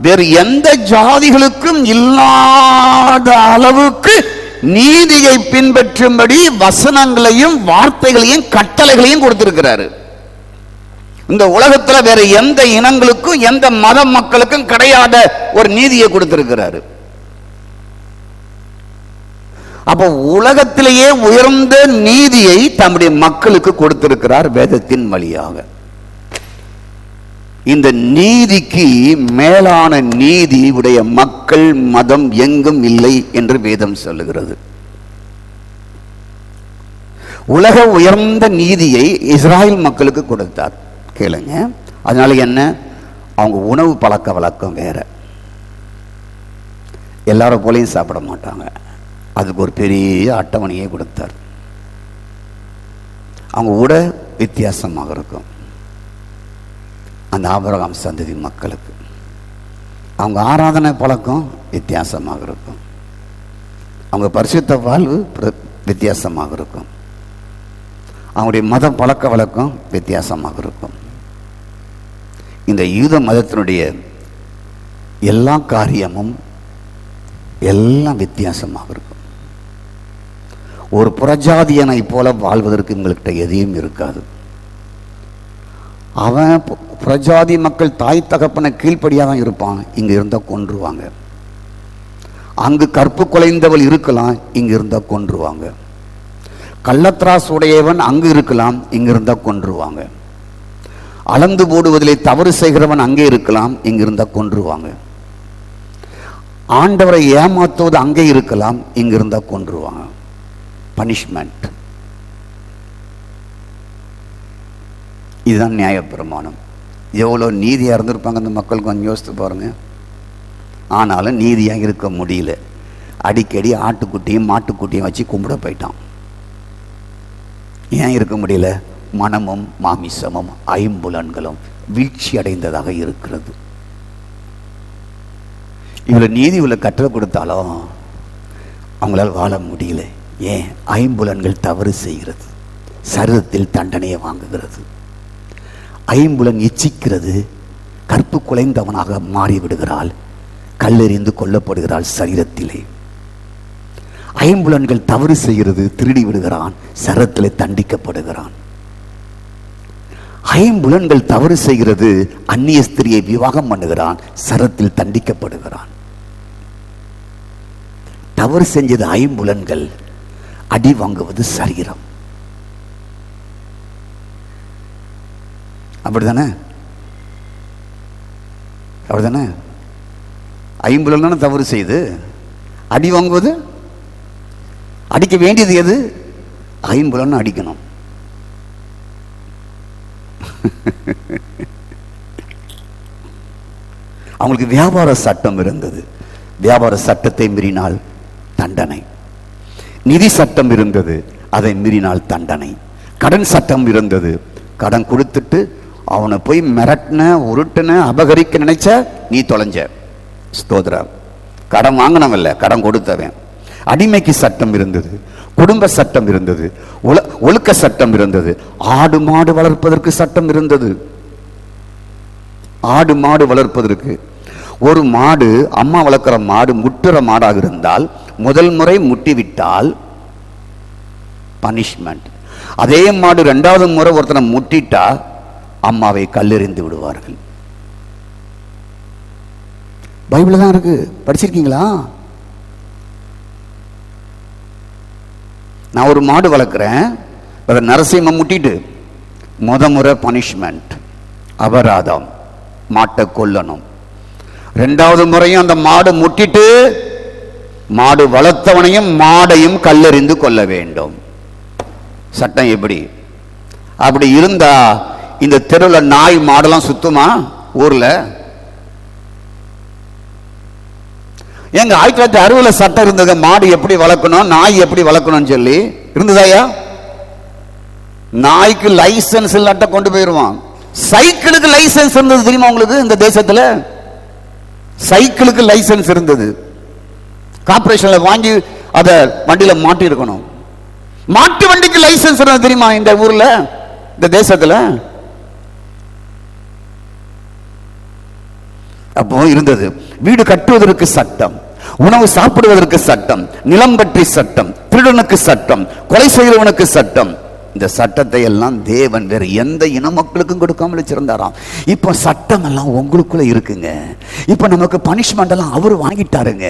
S1: வேறு எந்த ஜாதிகளுக்கும் இல்லாத அளவுக்கு நீதியை பின்பற்றும்படி வசனங்களையும் வார்த்தைகளையும் கட்டளைகளையும் கொடுத்திருக்கிறாரு. இந்த உலகத்துல வேற எந்த இனங்களுக்கும் எந்த மத மக்களுக்கும் கிடையாத ஒரு நீதியை கொடுத்திருக்கிறாரு. அப்போ உலகத்திலேயே உயர்ந்த நீதியை தம்முடைய மக்களுக்கு கொடுத்திருக்கிறார் வேதத்தின் வழியாக. இந்த நீதிக்கு மேலான நீதி உடைய மக்கள் மதம் எங்கும் இல்லை என்று வேதம் சொல்லுகிறது. உலக உயர்ந்த நீதியை இஸ்ராயல் மக்களுக்கு கொடுத்தார். கேளுங்க. அதனால என்ன? அவங்க உணவு பழக்க வழக்கம் வேற. எல்லாரும் போலையும் சாப்பிட மாட்டாங்க. அதுக்கு ஒரு பெரிய அட்டவணையை கொடுத்தார். அவங்க உடை வித்தியாசமாக இருக்கும். அந்த ஆபிரகாம் சந்ததி மக்களுக்கு அவங்க ஆராதனை பழக்கம் வித்தியாசமாக இருக்கும். அவங்க பரிசுத்த வாழ்வு வித்தியாசமாக இருக்கும். அவங்களுடைய மத பழக்க வழக்கம் வித்தியாசமாக இருக்கும். இந்த யூத மதத்தினுடைய எல்லா காரியமும் எல்லாம் வித்தியாசமாக இருக்கும். ஒரு புறஜாதியனை போல வாழ்வதற்கு உங்கள்கிட்ட எதையும் இருக்காது. அவன் புறஜாதி மக்கள் தாய் தகப்பனை கீழ்ப்படியாக தான் இருப்பான். இங்க இருந்தா கொன்றுவாங்க. அங்கு கற்பு குலைந்தவள் இருக்கலாம், இங்க இருந்தா கொன்றுவாங்க. கள்ளத்ராஸ் உடையவன் அங்கு இருக்கலாம், இங்க இருந்தா கொன்றுவாங்க. அளந்து போடுவதிலே தவறு செய்கிறவன் அங்கே இருக்கலாம், இங்க இருந்தா கொன்றுவாங்க. ஆண்டவரை ஏமாத்துவது அங்கே இருக்கலாம், இங்க இருந்தா கொன்றுவாங்க. பனிஷ்மெண்ட். இதுதான் நியாயப்பிரமாணம். எவ்வளோ நீதியாக இருந்திருப்பாங்க அந்த மக்கள், கொஞ்சம் யோசித்து பாருங்க. ஆனாலும் நீதியாக இருக்க முடியல. அடிக்கடி ஆட்டுக்குட்டியும் மாட்டுக்குட்டியும் வச்சு கும்பிட போயிட்டான். ஏன் இருக்க முடியல? மனமும் மாமிசமும் ஐம்புலன்களும் வீழ்ச்சி அடைந்ததாக இருக்கிறது. இவ்வளோ நீதி இவ்வளோ கட்டளை கொடுத்தாலும் அவங்களால் வாழ முடியல. ஏன்? ஐம்புலன்கள் தவறு செய்கிறது, சரீரத்தில் தண்டனையை வாங்குகிறது. ஐம்புலன் இச்சிக்கிறது, கற்பு குலைந்தவனாக மாறிவிடுகிறாள், கல்லெறிந்து கொல்லப்படுகிறாள் சரீரத்திலே. ஐம்புலன்கள் தவறு செய்கிறது, திருடி விடுகிறான், சரத்திலே தண்டிக்கப்படுகிறான். ஐம்புலன்கள் தவறு செய்கிறது, அந்நிய ஸ்திரியை விவாகம் பண்ணுகிறான், சரத்தில் தண்டிக்கப்படுகிறான். தவறு செஞ்சது ஐம்புலன்கள், அடி வாங்குவது சரீரம். அப்படிதானே? அப்படிதானே? ஐம்புலன் தவறு செய்து அடி வாங்குவது, அடிக்க வேண்டியது எது? ஐம்புலன் அடிக்கணும். அவங்களுக்கு வியாபார சட்டம் இருந்தது, வியாபார சட்டத்தை மீறினால் தண்டனை. நிதி சட்டம் இருந்தது, அதை மீறினால் தண்டனை. கடன் சட்டம் இருந்தது, கடன் கொடுத்துட்டு அவனை போய் மிரட்டின, உருட்டின, அபகரிக்க நினைச்ச, நீ தொலைஞ்ச. ஸ்தோத்திரம். கடன் வாங்கினவல்ல, கடன் கொடுத்தவன். அடிமைக்கு சட்டம் இருந்தது, குடும்ப சட்டம் இருந்தது, ஒழுக்க சட்டம் இருந்தது, ஆடு மாடு வளர்ப்பதற்கு சட்டம் இருந்தது. ஆடு மாடு வளர்ப்பதற்கு ஒரு மாடு, அம்மா வளர்க்கிற மாடு முட்டுற மாடாக இருந்தால் முதல் முறை முட்டிவிட்டால் பனிஷ்மெண்ட். அதே மாடு இரண்டாவது முறை ஒருத்தனை முட்டிட்டா அம்மாவை கல்லெறிந்து விடுவார்கள். பைபிள் தான் இருக்கு, படிச்சிருக்கீங்களா? நான் ஒரு மாடு வளர்க்குறேன், நரசிம்ம முட்டிட்டு முறை பனிஷ்மெண்ட், அபராதம், மாட்டை கொல்லணும். ரெண்டாவது முறையும் அந்த மாடு முட்டிட்டு மாடு வளர்த்தவனையும் மாடையும் கல்லெறிந்து கொள்ள வேண்டும். சட்டம் எப்படி? அப்படி இருந்தா இந்த தெருவில் நாய் மாடெல்லாம் சுத்துமா ஊர்ல? எங்க 1960 சட்டம் இருந்தது, மாடு எப்படி வளர்க்கணும், நாய் எப்படி வளர்க்கணும்னு சொல்லி இருந்ததாயா? நாய்க்கு லைசன்ஸ் இல்லாட்ட கொண்டு போயிருவான். சைக்கிளுக்கு லைசன்ஸ் இருந்தது தெரியுமா உங்களுக்கு? இந்த தேசத்துல சைக்கிளுக்கு லைசன்ஸ் இருந்தது, கார்பரேஷன்ல வாங்கி அத வண்டியில மாட்டி இருக்கணும். மாட்டு வண்டிக்கு லைசன்ஸ் இருந்தது தெரியுமா இந்த ஊர்ல, இந்த தேசத்துல? அப்போ இருந்தது. வீடு கட்டுவதற்கு சட்டம், உணவு சாப்பிடுவதற்கு சட்டம், நிலம் பற்றி சட்டம், திருடனுக்கு சட்டம், கொலை செய்கிறவனுக்கு சட்டம். இந்த சட்டத்தை எல்லாம் தேவன் வேற எந்த இன மக்களுக்கும் கொடுக்காமல் வச்சிருந்தாராம். இப்போ சட்டம் எல்லாம் உங்களுக்குள்ள இருக்குங்க. இப்போ நமக்கு பனிஷ்மெண்ட் எல்லாம் அவர் வாங்கிட்டாருங்க.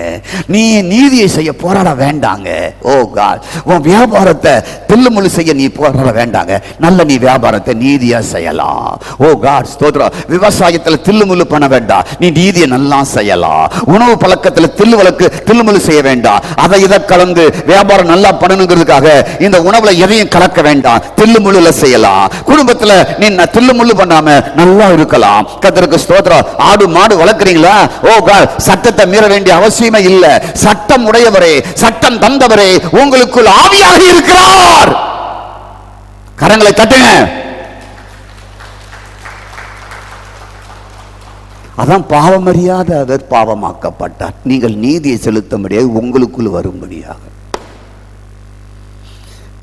S1: நீ நீதியை செய்ய போராட வேண்டாங்க. ஓ காட், உன் வியாபாரத்தை தில்லுமுள்ளு செய்ய நீ போராட வேண்டாங்க. நல்ல நீ வியாபாரத்தை நீதியா செய்யலாம். ஓ காட் ஸ்தோத்திரம். விவசாயத்துல தில்லுமுள்ளு பண்ண வேண்டாம், நீ நீதியை நல்லா செய்யலாம். உணவு பழக்கத்துல தில்லுமுள்ளு செய்ய வேண்டாம், அதை இதை கலந்து வியாபாரம் நல்லா பண்ணணுங்கிறதுக்காக இந்த உணவுல எதையும் கலக்க வேண்டாம், தில்லுமுள்ளுல செய்யலாம். குடும்பத்துல நீ தில்லுமுள்ளு பண்ணாம நல்லா இருக்கலாம். கர்த்தருக்கு ஸ்தோத்திரம். ஆடு மாடு வளர்க்கிறீங்களா? ஓ காட், சட்டத்தை மீற வேண்டிய அவசியமே இல்லை. சட்டம் உடையவரே, சட்டம் தந்தவரே உங்களுக்குள் ஆவியாக இருக்கிறார். கரங்களை தட்டுங்க. அதான் பாவமறியாத அவர் பாவமாக்கப்பட்டார், நீங்கள் நீதியை செலுத்த முடியாது, உங்களுக்குள் வரும்படியாக.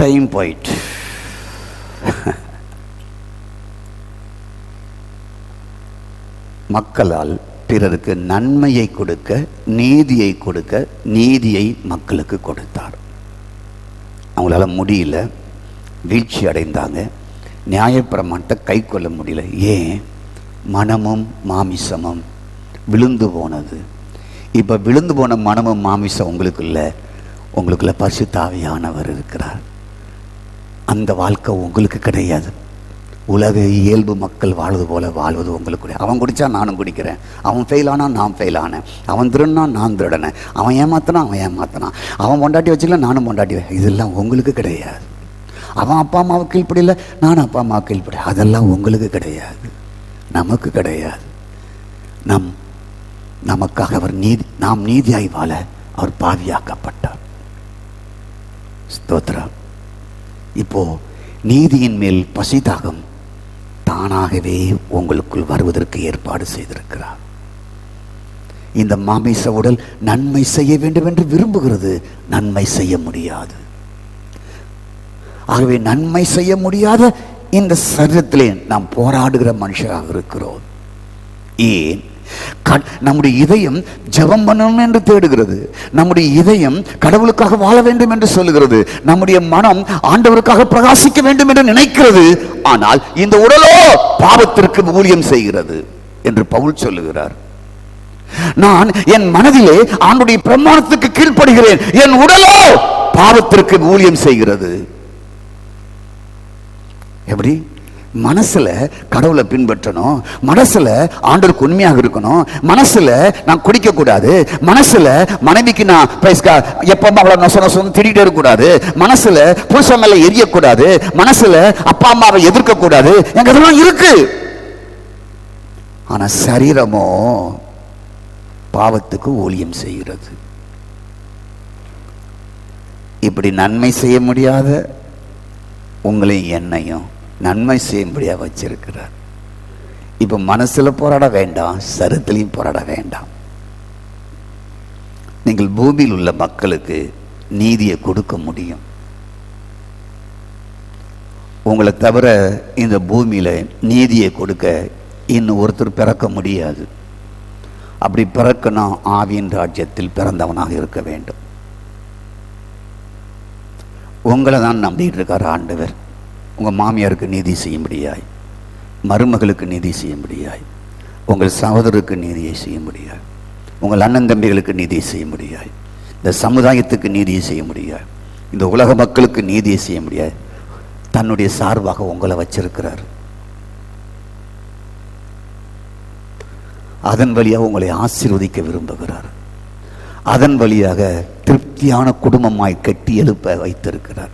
S1: டைம் போயிட்டு மக்களால் பிறருக்கு நன்மையை கொடுக்க, நீதியை கொடுக்க, நீதியை மக்களுக்கு கொடுத்தார். அவங்களால முடியல, வீழ்ச்சி அடைந்தாங்க. நியாயப்பிரமாணத்தை கை கொள்ள முடியல. ஏன்? மனமும் மாமிசமும் விழுந்து போனது. இப்போ விழுந்து போன மனமும் மாமிசம் உங்களுக்குள்ள பரிசுத்த ஆவியானவர் இருக்கிறார். அந்த வாழ்க்கை உங்களுக்கு கிடையாது. உலக இயல்பு மக்கள் வாழ்வது போல வாழ்வது உங்களுக்கு. அவன் குடித்தா நானும் குடிக்கிறேன், அவன் ஃபெயில் ஆனால் நான் ஃபெயில் ஆனேன், அவன் திருடனா நான் திருடனேன், அவன் ஏமாத்தினான், அவன் பொண்டாட்டி வச்சுக்கல நானும் பொண்டாட்டி. இதெல்லாம் உங்களுக்கு கிடையாது. அவன் அப்பா அம்மாவுக்கு கீழ்ப்படியில், நானும் அப்பா அம்மாவுக்கு கீழ்ப்படி, அதெல்லாம் உங்களுக்கு கிடையாது. நமக்கு கிடையாது. நமக்காக அவர் நாம் நீதியாய் வாழ அவர் பாவியாக்கப்பட்டார். ஸ்தோத்திரம். இப்போ நீதியின் மேல் பசிதாகம் தானாகவே உங்களுக்குள் வருவதற்கு ஏற்பாடு செய்திருக்கிறார். இந்த மாமிச உடல் நன்மை செய்ய வேண்டும் என்று விரும்புகிறது, நன்மை செய்ய முடியாது. ஆகவே நன்மை செய்ய முடியாத இந்த சரீரத்திலே நாம் போராடுகிற மனுஷராக இருக்கிறோம். ஏன்? நம்முடைய இதயம் ஜெபம் பண்ணணும் என்று தேடுகிறது. நம்முடைய இதயம் கடவுளுக்காக வாழ வேண்டும் என்று சொல்லுகிறது. நம்முடைய மனம் ஆண்டவருக்காக பிரகாசிக்க வேண்டும் என்று நினைக்கிறது. ஆனால் இந்த உடலோ பாவத்திற்கு ஊழியம் செய்கிறது என்று பவுல் சொல்லுகிறார். நான் என் மனதிலே ஆண்டுடைய பிரமாணத்துக்கு கீழ்ப்படுகிறேன், என் உடலோ பாவத்திற்கு ஊழியம் செய்கிறது. எப்படி? மனசுல கடவுளை பின்பற்றணும், மனசுல ஆண்டவருக்கு உண்மையாக இருக்கணும், மனசுல நான் குடிக்க கூடாது, மனசுல மனைவிக்கு நான் எப்பவும் அவளை திட்டிகிட்டே இருக்கக்கூடாது, மனசுல புருஷன் மேல எரியக்கூடாது, மனசுல அப்பா அம்மாவை எதிர்க்க கூடாது, எங்க இதெல்லாம் இருக்கு. ஆனா சரீரமோ பாவத்துக்கு ஊழியம் செய்கிறது. இப்படி நன்மை செய்ய முடியாத உங்களையும் என்னையும் நன்மை செய்யும்படியா வச்சிருக்கிறார். இப்ப மனசுல போராட வேண்டாம், சரீரத்திலையும் போராட வேண்டாம். நீங்கள் பூமியில் உள்ள மக்களுக்கு நீதியை கொடுக்க முடியும். உங்களை தவிர இந்த பூமியில நீதியை கொடுக்க இன்னும் ஒருத்தர் பிறக்க முடியாது. அப்படி பிறக்கணும், ஆவியின் ராஜ்யத்தில் பிறந்தவனாக இருக்க வேண்டும். உங்களை தான் நம்பிட்டு இருக்கார் ஆண்டவர். உங்கள் மாமியாருக்கு நீதி செய்ய முடியாய், மருமகளுக்கு நீதி செய்ய முடியாய், உங்கள் சகோதரருக்கு நீதியை செய்ய முடியாது, உங்கள் அண்ணன் தம்பிகளுக்கு நீதியை செய்ய முடியாது, இந்த சமுதாயத்துக்கு நீதியை செய்ய முடியாது, இந்த உலக மக்களுக்கு நீதியை செய்ய முடியாது. தன்னுடைய சார்பாக உங்களை வச்சிருக்கிறார். அதன் வழியாக உங்களை ஆசீர்வதிக்க விரும்புகிறார். அதன் வழியாக திருப்தியான குடும்பமாய் கட்டி எழுப்ப வைத்திருக்கிறார்.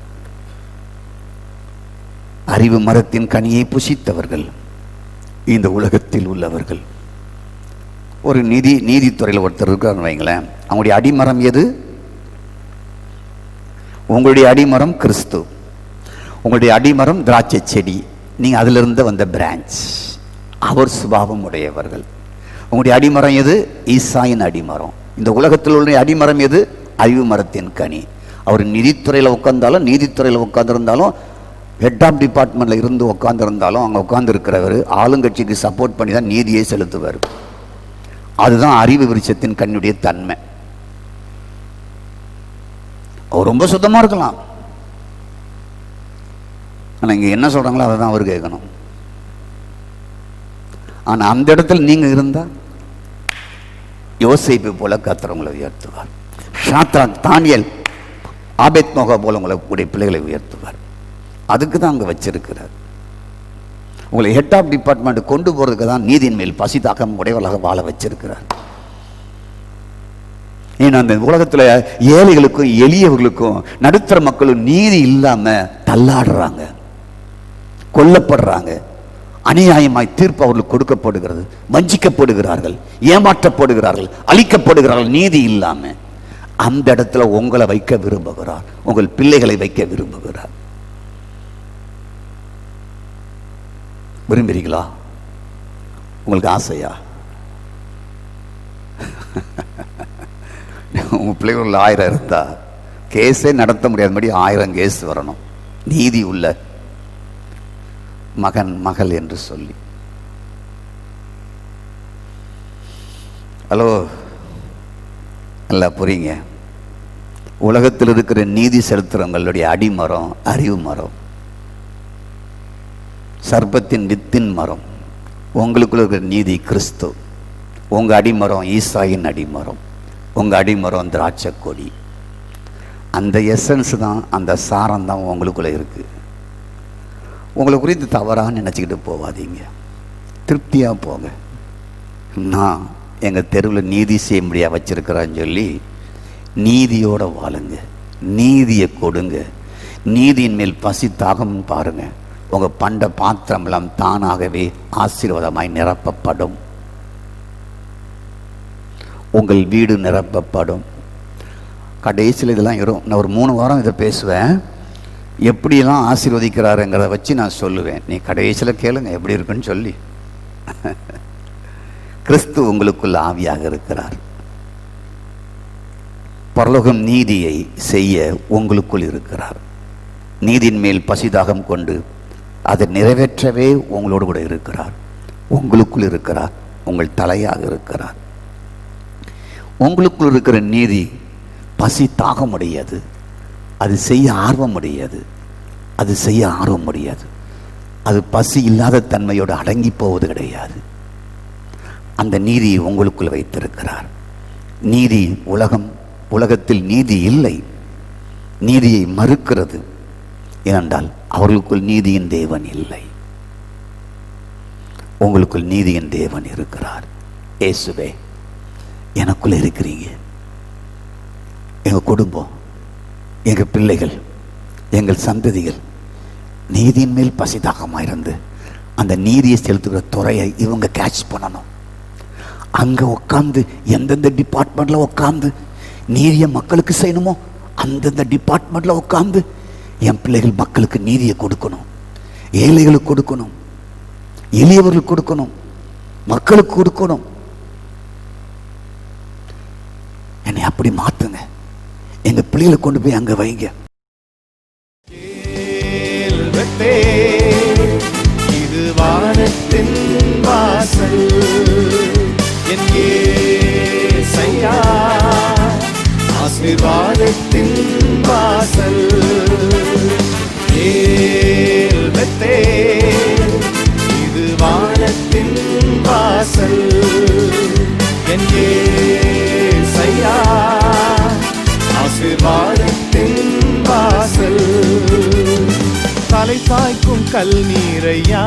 S1: அறிவு மரத்தின் கனியை புசித்தவர்கள் இந்த உலகத்தில் உள்ளவர்கள். ஒரு நீதித்துறையில் ஒருத்தர் இருக்காருன்னு வைங்களேன். அவங்களுடைய அடிமரம் எது? உங்களுடைய அடிமரம் கிறிஸ்து, உங்களுடைய அடிமரம் திராட்சை செடி, நீங்கள் அதிலிருந்து வந்த பிரான்ச். அவர் சுபாவம் உடையவர்கள். உங்களுடைய அடிமரம் எது? ஈசாயின் அடிமரம். இந்த உலகத்தில் உள்ள அடிமரம் எது? அறிவு மரத்தின் கனி. அவர் நீதித்துறையில் உட்கார்ந்திருந்தாலும் ஹெட் ஆஃப் டிபார்ட்மெண்ட்டில் இருந்து உட்காந்துருந்தாலும் அங்கே உட்கார்ந்துருக்கிறவர் ஆளுங்கட்சிக்கு சப்போர்ட் பண்ணி தான் நீதியை செலுத்துவார். அதுதான் அறிவு விருட்சத்தின் கண்ணுடைய தன்மை. அவர் ரொம்ப சுத்தமாக இருக்கலாம், ஆனால் இங்கே என்ன சொல்கிறாங்களோ அதை தான் அவர் கேட்கணும். ஆனால் அந்த இடத்துல நீங்கள் இருந்தால் யோசேப்பு போல கர்த்தர் உங்களை உயர்த்துவார். ஷாத்ராக், தானியேல், ஆபேத்நேகோ போல உங்களுடைய பிள்ளைகளை உயர்த்துவார். அதுக்கு தான் அங்கே வச்சிருக்கிறார். உங்களை ஹெட் ஆஃப் டிபார்ட்மெண்ட் கொண்டு போகிறதுக்கு தான் நீதியின் மேல் பசிதாகம் உடையவர்களாக வாழ வச்சிருக்கிறார். ஏன்னா அந்த உலகத்தில் ஏழைகளுக்கும் எளியவர்களுக்கும் நடுத்தர மக்களும் நீதி இல்லாமல் தள்ளாடுறாங்க, கொல்லப்படுறாங்க, அநியாயமாய் தீர்ப்பு அவர்களுக்கு கொடுக்கப்படுகிறது, வஞ்சிக்கப்படுகிறார்கள், ஏமாற்றப்படுகிறார்கள், அழிக்கப்படுகிறார்கள் நீதி இல்லாம. அந்த இடத்துல உங்களை வைக்க விரும்புகிறார், உங்கள் பிள்ளைகளை வைக்க விரும்புகிறார். விரும்புகிறீங்களா? உங்களுக்கு ஆசையா? உங்க பிள்ளைகள் 1000 இருந்தா கேஸே நடத்த முடியாதபடி 1000 கேஸ் வரணும், நீதி உள்ள மகன் மகள் என்று சொல்லி. ஹலோ, நல்லா புரியுங்க. உலகத்தில் இருக்கிற நீதி செலுத்துறவங்களுடைய அடிமரம் அறிவு மரம், சர்ப்பத்தின் வித்தின் மரம். உங்களுக்குள்ள இருக்கிற நீதி கிறிஸ்து. உங்க அடிமரம் ஈசாயின் அடிமரம், உங்க அடிமரம் திராட்சை கொடி. அந்த எசன்ஸ் தான், அந்த சாரம் தான் உங்களுக்குள்ள இருக்கு. உங்களை குறித்து தவறாக நினச்சிக்கிட்டு போகாதீங்க, திருப்தியாக போங்க. நான் எங்கள் தெருவில் நீதி செய்ய முடியாது வச்சிருக்கிறான்னு சொல்லி நீதியோடு வாழுங்க, நீதியை கொடுங்க, நீதியின் மேல் பசி தாகம் பாருங்க. உங்கள் பண்ட பாத்திரமெல்லாம் தானாகவே ஆசீர்வாதமாய் நிரப்பப்படும். உங்கள் வீடு நிரப்பப்படும். கடைசியில் இதெல்லாம் வரும். நான் ஒரு 3 வாரம் இதை பேசுவேன். எப்படியெல்லாம் ஆசீர்வதிக்கிறாருங்கிறத வச்சு நான் சொல்லுவேன். நீ கடைசியில் கேளுங்க எப்படி இருக்குன்னு சொல்லி. கிறிஸ்து உங்களுக்குள் ஆவியாக இருக்கிறார். பரலோகம் நீதியை செய்ய உங்களுக்குள் இருக்கிறார். நீதியின் மேல் பசிதாகம் கொண்டு அதை நிறைவேற்றவே உங்களோடு கூட இருக்கிறார். உங்களுக்குள் இருக்கிறார். உங்கள் தலையாக இருக்கிறார். உங்களுக்குள் இருக்கிற நீதி பசி தாக முடியாது. அது செய்ய ஆர்வம் முடியாது. அது செய்ய ஆர்வம் முடியாது. அது பசி இல்லாத தன்மையோடு அடங்கி போவது கிடையாது. அந்த நீதியை உங்களுக்குள் வைத்திருக்கிறார். நீதி உலகத்தில் நீதி இல்லை. நீதியை மறுக்கிறது. ஏனென்றால் அவர்களுக்குள் நீதியின் தேவன் இல்லை. உங்களுக்குள் நீதியின் தேவன் இருக்கிறார். இயேசுவே, எனக்குள்ள இருக்கிறீங்க. எங்கள் குடும்பம், எங்கள் பிள்ளைகள், எங்கள் சந்ததிகள் நீதியின் மேல் பசிதாகமாக இருந்து அந்த நீதியை செலுத்துகிற துறையை இவங்க கேட்ச் பண்ணணும். அங்கே உட்காந்து எந்தெந்த டிபார்ட்மெண்ட்டில் உட்காந்து நீதியை மக்களுக்கு செய்யணுமோ அந்தந்த டிபார்ட்மெண்ட்டில் உட்காந்து என் பிள்ளைகள் மக்களுக்கு நீதியை கொடுக்கணும். ஏழைகளுக்கு கொடுக்கணும், எளியவர்களுக்கு கொடுக்கணும், மக்களுக்கு கொடுக்கணும். என்னை அப்படி மாத்துங்க. எங்க பிள்ளைகளை கொண்டு போய் அங்க வைங்க. இது வானத்தின் வாசல், என் இயேசையா ஆசீர்வாதத்தின் வாசல். இது வானத்தின் வாசல், என் இயேசையா ஆசீர்வாதத்தின் வாசல். தலை சாய்க்கும் கல் நீரையா